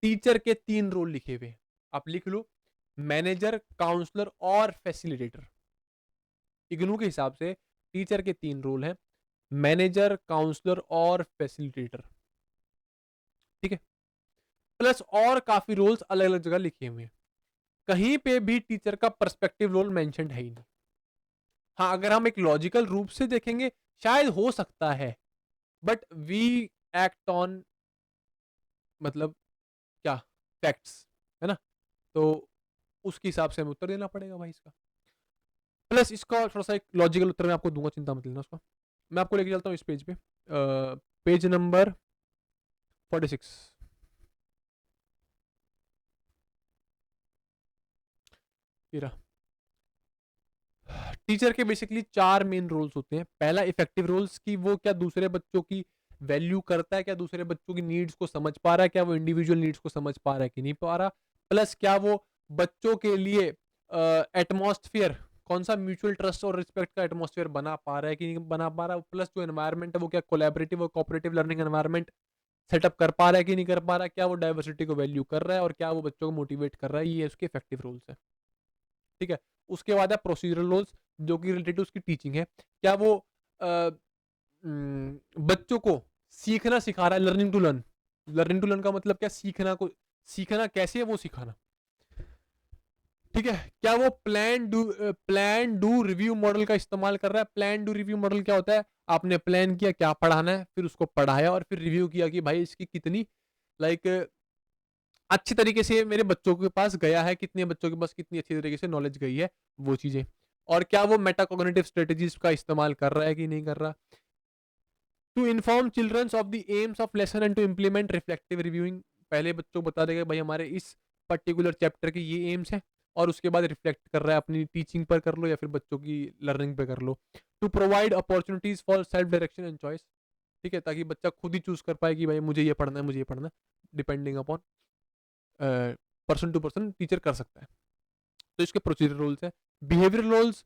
टीचर के 3 रोल लिखे हुए, आप लिख लो, मैनेजर, काउंसलर और फैसिलिटेटर। इग्नू के हिसाब से टीचर के 3 रोल हैं, मैनेजर, काउंसलर और फैसिलिटेटर। ठीक है, प्लस और काफी रोल्स अलग अलग जगह लिखे हुए हैं, कहीं पे भी टीचर का पर्सपेक्टिव रोल मेंशन है ही नहीं। हाँ, अगर हम एक लॉजिकल रूप से देखेंगे शायद हो सकता है, बट वी एक्ट ऑन, मतलब क्या, फैक्ट्स, है ना, तो उसके हिसाब से हमें उत्तर देना पड़ेगा भाई इसका। प्लस इसका थोड़ा सा एक लॉजिकल उत्तर मैं आपको दूंगा, चिंता मत लेना उसका। मैं आपको लेके चलता हूँ इस पेज पे, पेज नंबर 46, टीचर के बेसिकली 4 मेन रोल्स होते हैं। पहला इफेक्टिव रोल्स, की वो क्या दूसरे बच्चों की वैल्यू करता है, क्या दूसरे बच्चों की नीड्स को समझ पा रहा है, क्या वो इंडिविजुअल नीड्स को समझ पा रहा है कि नहीं पा रहा, प्लस क्या वो बच्चों के लिए एटमॉस्फेयर, कौन सा म्यूचुअल ट्रस्ट और रिस्पेक्ट का एटमॉस्फेयर बना पा रहा है कि नहीं बना पा रहा है, प्लस जो एनवायरमेंट है वो क्या कोलैबोरेटिव और कोऑपरेटिव लर्निंग एनवायरमेंट सेटअप कर पा रहा है कि नहीं कर पा रहा है, क्या वो डाइवर्सिटी को वैल्यू कर रहा है और क्या वो बच्चों को मोटिवेट कर रहा है, ये उसके इफेक्टिव रोल्स है। ठीक है, उसके बाद है प्रोसीजरल रोल्स, जो कि रिलेटेड टू उसकी टीचिंग है, क्या वो बच्चों को सीखना सिखा रहा है, learning to learn, learning to learn का मतलब क्या, सीखना को, सीखना कैसे है वो सिखाना। ठीक है, क्या वो प्लान डू रिव्यू मॉडल का इस्तेमाल कर रहा है? प्लान डू रिव्यू मॉडल क्या होता है? आपने प्लान किया क्या पढ़ाना है, फिर उसको पढ़ाया और फिर रिव्यू किया कि भाई इसकी कितनी लाइक अच्छी तरीके से मेरे बच्चों के पास गया है, कितने बच्चों के पास कितनी अच्छी तरीके से नॉलेज गई है, वो चीजें। और क्या वो मेटाकॉग्निटिव स्ट्रेटेजीज का इस्तेमाल कर रहा है कि नहीं कर रहा। To inform childrens of the aims of lesson and to implement reflective reviewing, पहले बच्चों को बता देगा भाई हमारे इस पर्टिकुलर चैप्टर के ये एम्स हैं, और उसके बाद रिफ्लेक्ट कर रहा है अपनी टीचिंग पर कर लो या फिर बच्चों की लर्निंग पे कर लो। To provide opportunities for self direction and choice, ठीक है, ताकि बच्चा खुद ही चूज कर पाए कि भाई मुझे ये पढ़ना है, मुझे ये पढ़ना है, depending upon person to person teacher कर सकता है। तो इसके प्रोसीजर रूल्स है। बिहेवियर रूल्स,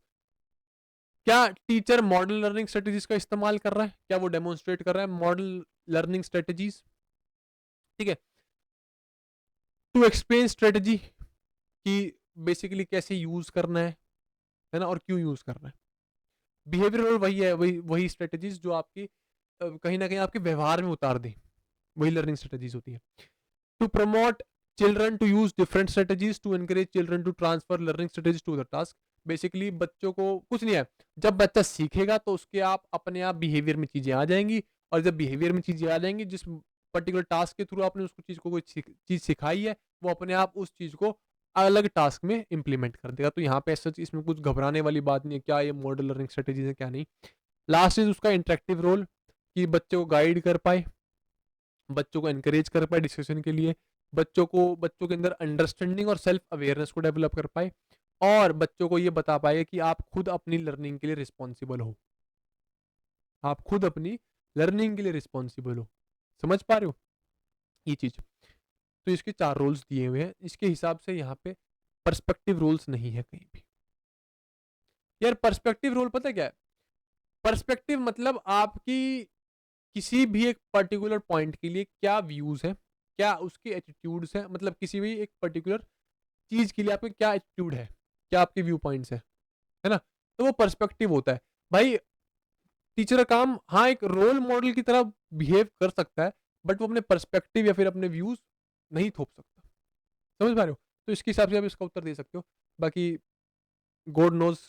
क्या टीचर मॉडल लर्निंग स्ट्रेटेजीज का इस्तेमाल कर रहा है, क्या वो डेमोन्स्ट्रेट कर रहा है मॉडल लर्निंग स्ट्रेटेजीज, ठीक है। टू एक्सप्लेन स्ट्रेटेजी, कि बेसिकली कैसे यूज करना है ना, और क्यों यूज करना है। बिहेवियरल वही है, वही वही स्ट्रेटेजीज जो आपकी कहीं ना कहीं आपके व्यवहार में उतार दे, वही लर्निंग स्ट्रेटेजीज होती है। To promote children to use different strategies to encourage children to transfer learning strategies to the task, basically बच्चों को कुछ नहीं है, जब बच्चा सीखेगा तो उसके आप अपने आप बिहेवियर में चीजें आ जाएंगी, और जब बिहेवियर में चीजें आ जाएंगी, जिस पर्टिकुलर टास्क के थ्रू आपने उसको चीज को कोई चीज सिखाई है, वो अपने आप उस चीज को अलग टास्क में इंप्लीमेंट कर देगा। तो यहाँ पे सच इसमें कुछ घबराने वाली बात नहीं है, क्या ये मॉडल लर्निंग स्ट्रेटेजीज है क्या नहीं। लास्ट इज उसका इंटरेक्टिव रोल, कि बच्चे को गाइड कर पाए, बच्चों को एनकरेज कर पाए डिस्कशन के लिए, बच्चों के अंदर अंडरस्टैंडिंग और सेल्फ अवेयरनेस को डेवलप कर पाए, और बच्चों को ये बता पाए कि आप खुद अपनी लर्निंग के लिए रिस्पॉन्सिबल हो, आप खुद अपनी लर्निंग के लिए रिस्पॉन्सिबल हो। समझ पा रहे हो ये चीज। तो इसके 4 रोल्स दिए हुए हैं, इसके हिसाब से यहाँ पे पर्सपेक्टिव रोल्स नहीं है कहीं भी। यार पर्सपेक्टिव रोल पता क्या है? पर्सपेक्टिव मतलब आपकी किसी भी एक पर्टिकुलर पॉइंट के लिए क्या व्यूज है, क्या उसके एटीट्यूड्स है, मतलब किसी भी एक पर्टिकुलर चीज के लिए आपके क्या एटीट्यूड है, क्या आपके व्यू पॉइंट्स है ना। तो वो पर्सपेक्टिव होता है भाई। टीचर का काम हाँ एक रोल मॉडल की तरह बिहेव कर सकता है, बट वो अपने पर्सपेक्टिव या फिर अपने व्यूज नहीं थोप सकता। समझ पा रहे हो? तो इसके हिसाब से आप इसका उत्तर दे सकते हो। बाकी गॉड नोज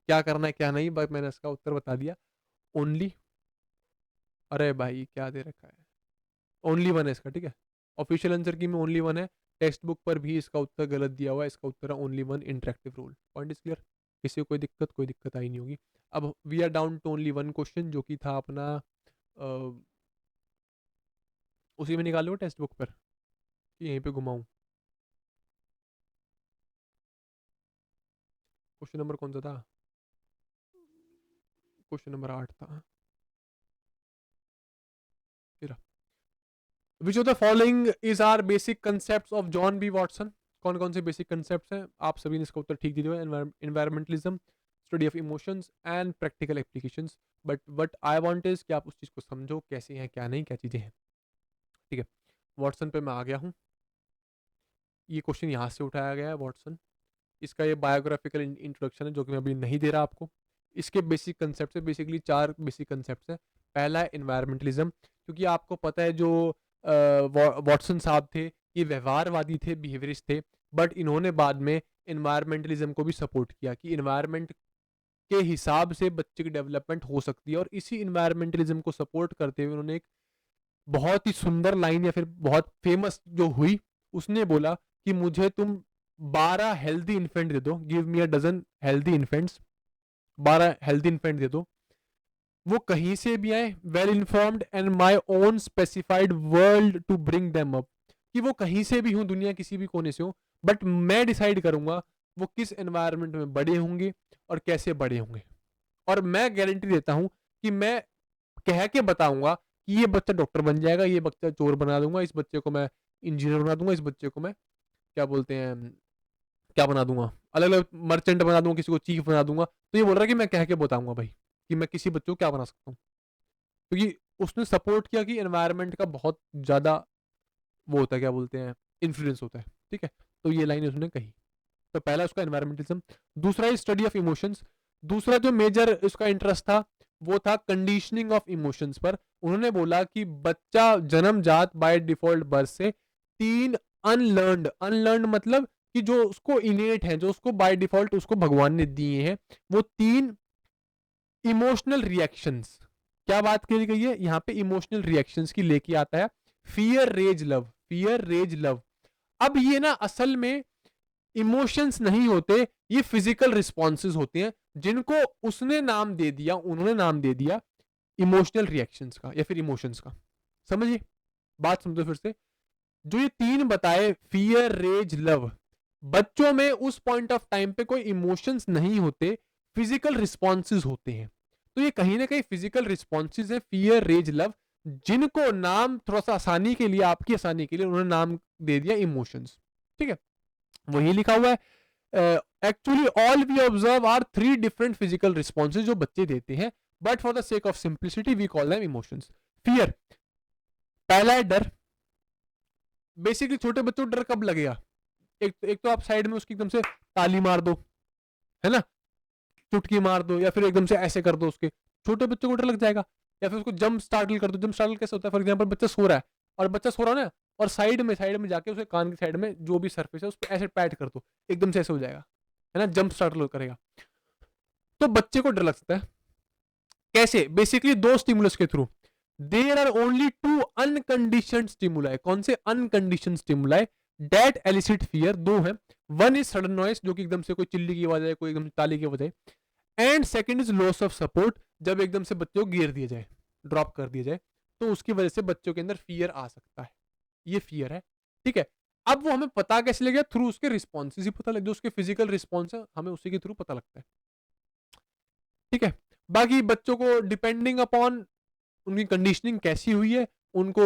क्या करना है क्या नहीं, बट मैंने इसका उत्तर बता दिया। ओनली, अरे भाई क्या दे रखा है, ओनली वन है इसका, ठीक है। ऑफिशियल आंसर की में ओनली वन है, टेक्स्ट बुक पर भी इसका उत्तर गलत दिया हुआ है, इसका उत्तर है only one interactive role. Point is clear, किसी को कोई दिक्कत आई नहीं होगी। अब we are down to only one question, जो कि था अपना उसी में निकालो टेक्स्ट बुक पर, कि यहीं पे घुमाऊं। क्वेश्चन नंबर कौन सा था? क्वेश्चन नंबर 8 था। Which of the following is are basic concept of John B Watson, कौन कौन से बेसिक कंसेप्ट हैं? आप सभी ने इसका उत्तर ठीक दिया है। Environmentalism, study of emotions and practical applications. But what I want is कि आप उस चीज़ को समझो कैसे हैं क्या नहीं, क्या चीज़ें हैं, ठीक है। वॉटसन पे मैं आ गया हूँ। ये क्वेश्चन यहाँ से उठाया गया है वॉटसन, इसका ये बायोग्राफिकल इंट्रोडक्शन है जो कि मैं अभी नहीं दे रहा आपको। इसके बेसिक कंसेप्ट है, बेसिकली 4 बेसिक कंसेप्ट है। पहला है इन्वायरमेंटलिज्म, क्योंकि आपको पता है जो वॉटसन साहब थे ये व्यवहारवादी थे, बिहेवियरिस्ट थे, बट इन्होंने बाद में इन्वायरमेंटलिज्म को भी सपोर्ट किया कि इन्वायरमेंट के हिसाब से बच्चे की डेवलपमेंट हो सकती है। और इसी इन्वायरमेंटलिज्म को सपोर्ट करते हुए उन्होंने एक बहुत ही सुंदर लाइन या फिर बहुत फेमस जो हुई, उसने बोला कि मुझे तुम 12 हेल्दी इन्फेंट दे दो, give me a dozen healthy infants, 12 healthy infant दे दो, वो कहीं से भी आए, well informed and my own specified world to bring them up, कि वो कहीं से भी हूँ, दुनिया किसी भी कोने से हो, बट मैं डिसाइड करूंगा वो किस एनवायरनमेंट में बड़े होंगे और कैसे बड़े होंगे। और मैं गारंटी देता हूं कि मैं कह के बताऊंगा कि ये बच्चा डॉक्टर बन जाएगा, ये बच्चा चोर बना दूंगा, इस बच्चे को मैं इंजीनियर बना दूंगा, इस बच्चे को मैं क्या बोलते हैं क्या बना दूंगा, अलग अलग मर्चेंट बना दूंगा, किसी को चीफ बना दूंगा। तो ये बोल रहा है कि मैं कह के बताऊंगा भाई कि मैं किसी बच्चे को क्या बना सकता हूँ, क्योंकि उसने सपोर्ट किया कि एनवायरनमेंट का बहुत ज्यादा वो होता है, क्या बोलते हैं, इन्फ्लुएंस होता है, ठीक है। तो ये लाइन उसने कही। तो पहला उसका एनवायरमेंटलिज्म। दूसरा है स्टडी ऑफ इमोशंस। दूसरा जो मेजर उसका इंटरेस्ट था वो था कंडीशनिंग ऑफ इमोशंस पर। उन्होंने बोला कि बच्चा जन्मजात बाय डिफॉल्ट बर्थ से 3 अनलर्नड, अनलर्नड मतलब कि जो उसको इनेट है, जो उसको बाय डिफॉल्ट उसको भगवान ने दिए हैं, वो 3 इमोशनल रिएक्शंस। क्या बात करी गई है यहाँ पे? इमोशनल रिएक्शंस की लेके आता है। Fear, rage, love. Fear, rage, love. अब ये ना असल में इमोशंस नहीं होते, ये फिजिकल रिस्पॉन्सेज होते हैं, जिनको उसने नाम दे दिया, उन्होंने नाम दे दिया इमोशनल रिएक्शंस का या फिर इमोशंस का। समझिए बात, समझो फिर से। जो ये 3 बताए, फियर, रेज, लव, बच्चों में उस पॉइंट ऑफ टाइम पे कोई इमोशंस नहीं होते, फिजिकल रिस्पॉन्सेज होते हैं। तो ये कहीं ना कहीं फिजिकल रिस्पॉन्सेज है, फियर, रेज, लव, जिनको नाम थोड़ा सा आसानी के लिए, आपकी आसानी के लिए उन्होंने नाम दे दिया इमोशंस। ठीक है, वही लिखा हुआ है। Actually all we observe are 3 different physical responses जो बच्चे देते हैं, but for the sake of simplicity we call them emotions. Fear, पहला है डर। बेसिकली छोटे बच्चों को डर कब लगेगा? एक तो आप साइड में उसकी एकदम से ताली मार दो, है ना, चुटकी मार दो, या फिर एकदम से ऐसे कर दो उसके, छोटे बच्चों को डर लग जाएगा। या फिर उसको जंप स्टार्टल कर दो। जंप स्टार्टल कैसे होता है? फॉर एग्जांपल बच्चा सो रहा है, और बच्चा सो रहा है ना, और साइड में जाके उसके कान की साइड में जो भी सरफेस है उस पर ऐसे पैट कर दो, एकदम से ऐसे हो जाएगा, है ना, जंप स्टार्टल करेगा। तो बच्चे को डर लग सकता है। कैसे? बेसिकली 2 स्टिमुलस के थ्रू। There are only 2 unconditioned stimuli. कौन से unconditioned stimuli that elicit fear? 2 है। वन इज सडन नॉइस, जो कि एकदम से कोई चिल्ली की आवाज है, कोई एकदम ताली की आवाज है। And second is loss of support, जब एकदम से बच्चे को गिर दिया जाए, ड्रॉप कर दिया जाए, तो उसकी वजह से बच्चों के अंदर फियर आ सकता है। ये फियर है। ठीक है, अब वो हमें पता कैसे लगेगा? थ्रू उसके रिस्पॉन्सेज ही पता लग, जो उसके फिजिकल रिस्पॉन्स है हमें उसी के थ्रू पता लगता है। ठीक है, बाकी बच्चों को डिपेंडिंग अपॉन उनकी कंडीशनिंग कैसी हुई है, उनको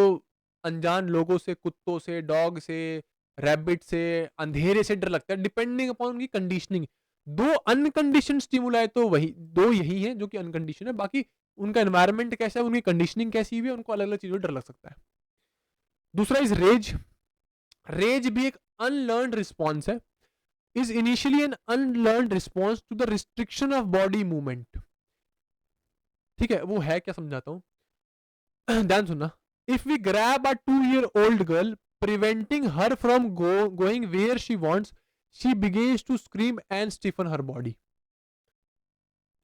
अनजान लोगों से, कुत्तों से, डॉग से, रैबिट से, अंधेरे से डर लगता है, डिपेंडिंग अपॉन उनकी कंडीशनिंग। 2 अनकंडीशन स्टिमुलाई तो वही 2 यही है जो कि अनकंडीशन है। बाकी उनका एनवायरनमेंट कैसा है, उनकी कंडीशनिंग कैसी हुई है, उनको अलग अलग चीजों डर लग सकता है। दूसरा इज रेज। रेज भी एक अनलर्नड रिस्पॉन्स है। Is initially an unlearned response to the restriction of body movement. ठीक है, वो है क्या, समझाता हूं, ध्यान सुनना। If we grab a 2-year-old girl, preventing her from going where she wants, she begins to scream and stiffen her body.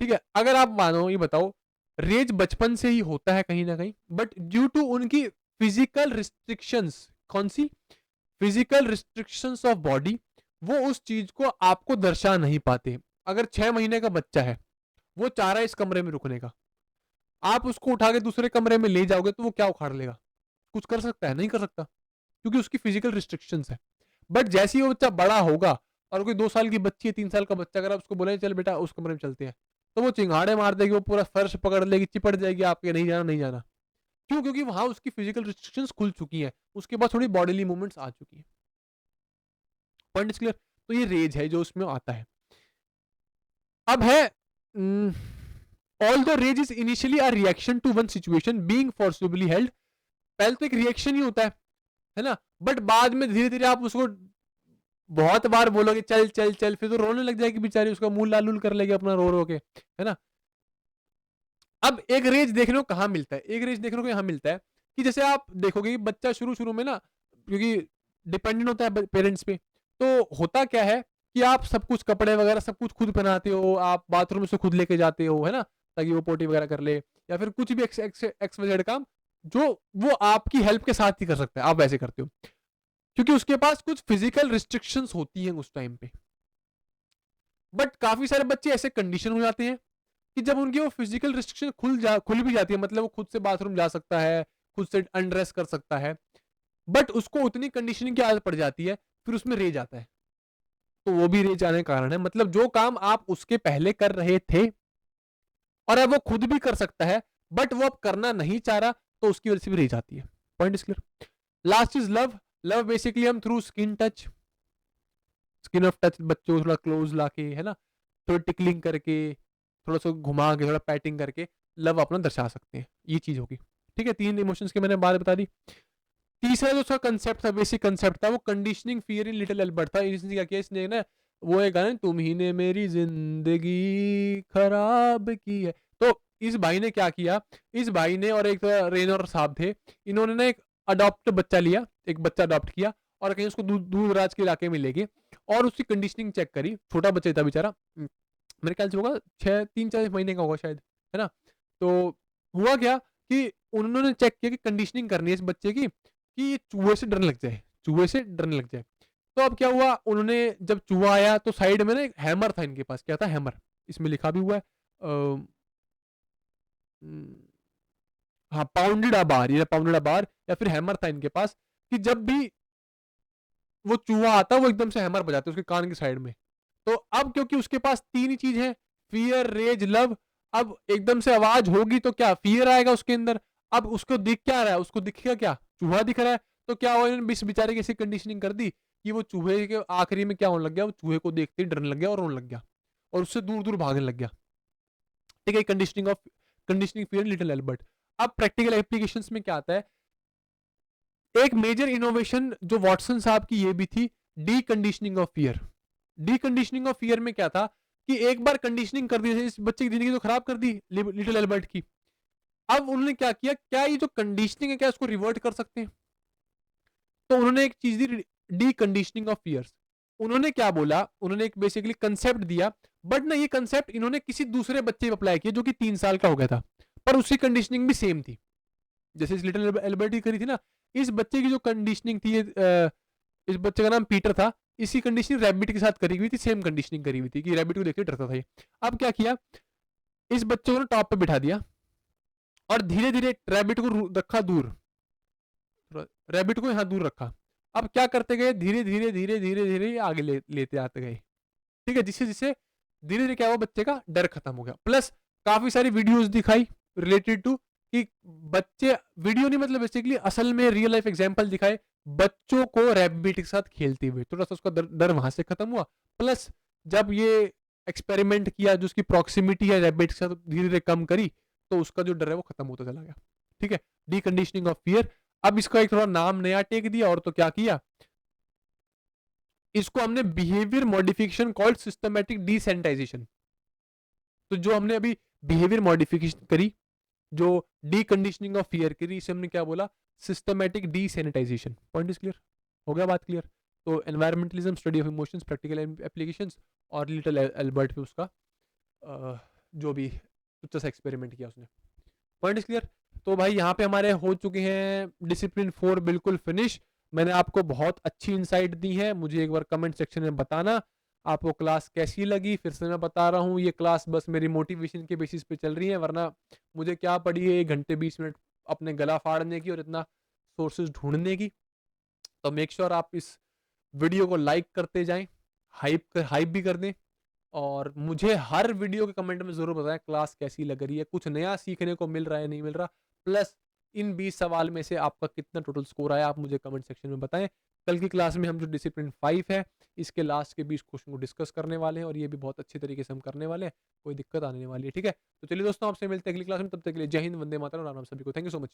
ठीक है, अगर आप मानो, ये बताओ, रेज बचपन से ही होता है कहीं ना कहीं, बट ड्यू टू उनकी फिजिकल रिस्ट्रिक्शंस, कौन सी? फिजिकल रिस्ट्रिक्शंस ऑफ बॉडी, वो उस चीज को आपको दर्शा नहीं पाते। अगर 6 महीने का बच्चा है, वो चाह रहा है इस कमरे में रुकने का, आप उसको उठा के दूसरे कमरे में ले जाओगे तो वो क्या उखाड़ लेगा? कुछ कर सकता है? नहीं कर सकता, क्योंकि उसकी फिजिकल रिस्ट्रिक्शंस है। बट जैसे ही वो बच्चा बड़ा होगा, और कोई 2 साल की बच्ची है, 3 साल का बच्चा, अगर आप उसको बोले चल बेटा उस कमरे में चलते हैं, तो वो चिंगाड़े मार देगी, वो पूरा फर्श पकड़ लेगी, चिपट जाएगी आपके, नहीं जाना नहीं जाना। क्यों? क्योंकि वहां उसकी फिजिकल रिस्ट्रिक्शंस खुल चुकी हैं, उसके बाद थोड़ी बॉडीली मूवमेंट्स आ चुकी है। Point is clear? तो ये रेज है जो उसमें आता है। अब है all the rage is initially a reaction to one situation being forcibly held. पहले तो एक रिएक्शन ही होता है ना, बट बाद में धीरे धीरे आप उसको बहुत बार बोलोगे चल चल चल, फिर तो रोने लग जाएगी बेचारी, उसका मुंह लाल कर लेगी अपना रो रो के, है ना। अब एक रेज देखने को कहाँ मिलता है? एक रेज देखने को यहाँ मिलता है कि जैसे आप देखोगे कि बच्चा शुरू शुरू में ना, क्योंकि डिपेंडेंट होता है पेरेंट्स पे, तो होता क्या है कि आप सब कुछ, कपड़े वगैरह सब कुछ खुद पहनाते हो, आप बाथरूम से खुद लेके जाते हो, है ना, ताकि वो पोटी वगैरह कर ले, या फिर कुछ भी एक्स वाई जेड काम जो वो आपकी हेल्प के साथ ही कर सकता है, आप वैसे करते हो, क्योंकि उसके पास कुछ फिजिकल रिस्ट्रिक्शंस होती हैं उस टाइम पे। बट काफी सारे बच्चे ऐसे कंडीशन हो जाते हैं कि जब उनकी वो फिजिकल रिस्ट्रिक्शन खुल भी जाती है, मतलब वो खुद से बाथरूम जा सकता है, खुद से अनड्रेस कर सकता है, बट उसको उतनी कंडीशनिंग की आदत पड़ जाती है, फिर उसमें रेज आता है। तो वो भी रेज आने का कारण है, मतलब जो काम आप उसके पहले कर रहे थे और अब वो खुद भी कर सकता है, बट वो अब करना नहीं चाह रहा, तो उसकी वजह से भी रेज आती है। Point is clear? Last is love. Love basically हम through skin touch, skin of touch, बच्चों को थोड़ा क्लोज लाके, है ना, थोड़ा टिकलिंग करके, थोड़ा सा घुमा के, थोड़ा पैटिंग करके लव अपना दर्शा सकते हैं, ये चीज होगी। ठीक है, 3 इमोशंस की मैंने बात बता दी। तीसरा जो उसका कंसेप्ट था, बेसिक कंसेप्ट था, वो conditioning fear in little Albert था। इसने क्या किया, इसने ना वो एक गाना, तुम ही ने मेरी जिंदगी खराब की है, तो इस भाई ने क्या किया, इस भाई ने और एक तो रेनर साहब थे, इन्होंने ना एक अडॉप्ट बच्चा लिया, एक बच्चा अडॉप्ट किया, और कहीं उसको दूर दूर दराज के इलाके में ले गए और उसकी कंडीशनिंग चेक करी। छोटा बच्चा था बेचारा, मेरे ख्याल से होगा 3-4 महीने का होगा शायद, है ना। तो हुआ क्या कि उन्होंने चेक किया कि कंडीशनिंग करनी है इस बच्चे की कि ये चूहे से डरने लग जाए, चूहे से डरने लग जाए। तो अब क्या हुआ, उन्होंने जब चूहा आया तो साइड में ना एक हैमर था इनके पास। क्या था? हैमर। इसमें लिखा भी हुआ है हाँ, पाउंडेड अ बार, ये पाउंडेड अ बार या फिर हैमर था इनके पास, कि जब भी वो चूहा आता वो एकदम से हैमर बजाते उसके कान की साइड में। तो अब क्योंकि उसके पास तीन ही चीज है, फियर, रेज, लव, अब एकदम से आवाज होगी तो क्या फियर आएगा उसके अंदर। अब उसको दिख क्या रहा है? उसको दिखेगा क्या? चूहा दिख रहा है। तो क्या हुआ, इन्होंने इस बेचारे की ऐसी कंडीशनिंग कर दी कि वो चूहे के आखिरी में क्या होने लग गया, वो चूहे को देखते ही डरने लग गया और रोने लग गया और उससे दूर दूर भागने लग गया। ठीक है, कंडीशनिंग फियर लिटिल एल्बर्ट। अब प्रैक्टिकल एप्लीकेशंस में क्या आता है, एक मेजर इनोवेशन जो वॉटसन साहब की ये भी थी, D conditioning of fear. D conditioning of fear में क्या था कि एक बार कंडीशनिंग कर दी, इस बच्चे की जिंदगी तो खराब कर दी लिटिल एल्बर्ट की। अब उन्होंने क्या किया, क्या ये जो कंडीशनिंग है क्या इसको रिवर्ट कर सकते हैं? तो उन्होंने एक चीज दी, डी कंडीशनिंग ऑफ फियर्स। उन्होंने क्या बोला, उन्होंने एक बेसिकली कंसेप्ट दिया, बट ना ये कंसेप्ट इन्होंने किसी दूसरे बच्चे पे अप्लाई किया जो कि 3 साल का हो गया था, पर उसकी कंडीशनिंग भी सेम थी जैसे इस लिटिल एल्बर्ट की करी थी ना। इस बच्चे की जो कंडीशनिंग थी, इस बच्चे का नाम पीटर था, इसी कंडीशनिंग रैबिट के साथ करी हुई थी, सेम कंडीशनिंग करी हुई थी कि रैबिट को देख के डरता था ये। अब क्या किया, इस बच्चे को ना टॉप पे बिठा दिया और धीरे धीरे रैबिट को रखा दूर, रैबिट को यहाँ दूर रखा। अब क्या करते गए, धीरे धीरे धीरे धीरे धीरे आगे लेते आते गए। ठीक है, जिससे जिससे धीरे धीरे क्या हुआ, बच्चे का डर खत्म हो गया। प्लस काफी सारी वीडियोस दिखाई रिलेटेड टू कि बच्चे, वीडियो नहीं मतलब बेसिकली असल में रियल लाइफ एग्जांपल दिखाए बच्चों को रैबिट के साथ खेलते हुए, थोड़ा सा उसका डर वहां से खत्म हुआ। प्लस जब ये एक्सपेरिमेंट किया जो उसकी प्रॉक्सिमिटी है रैबिट के साथ धीरे धीरे कम करी, तो उसका जो डर है वो खत्म होता चला गया। ठीक है, डी कंडीशनिंग ऑफ फियर। अब इसका एक थोड़ा नाम नया टेक दिया और तो क्या किया, इसको हमने बिहेवियर मॉडिफिकेशन कॉल्ड सिस्टमैटिक डिसेंटाइजेशन। तो जो हमने अभी बिहेवियर मॉडिफिकेशन करी, जो डी कंडीशनिंग ऑफ फियर करी, इसे हमने क्या बोला, systematic desensitization. Point is clear? हो गया बात क्लियर? तो environmentalism, study of emotions, practical applications और लिटिल एल्बर्ट पे उसका जो भी तुच्छ सा एक्सपेरिमेंट किया उसने। Point is clear? तो भाई यहाँ पे हमारे हो चुके हैं डिसिप्लिन 4 बिल्कुल फिनिश। मैंने आपको बहुत अच्छी इंसाइट दी है, मुझे एक बार कमेंट सेक्शन में बताना आपको क्लास कैसी लगी। फिर से मैं बता रहा हूँ, ये क्लास बस मेरी मोटिवेशन के बेसिस पे चल रही है, वरना मुझे क्या पड़ी है 1 घंटे 20 मिनट अपने गला फाड़ने की और इतना सोर्सेज ढूंढने की। तो मेक श्योर आप इस वीडियो को लाइक करते जाएं, हाइप भी कर दें, और मुझे हर वीडियो के कमेंट में जरूर बताएं क्लास कैसी लग रही है, कुछ नया सीखने को मिल रहा है नहीं मिल रहा। प्लस इन 20 सवाल में से आपका कितना टोटल स्कोर आया आप मुझे कमेंट सेक्शन में बताएं। कल की क्लास में हम जो डिसिप्लिन 5 है इसके लास्ट के 20 क्वेश्चन को डिस्कस करने वाले हैं और ये भी बहुत अच्छे तरीके से हम करने वाले हैं, कोई दिक्कत आने वाली है। ठीक है, तो चलिए दोस्तों, आपसे मिलते हैं अगली क्लास में, तब तक के लिए जय हिंद, वंदे मातरम, राम राम सभी को, थैंक यू सो मच।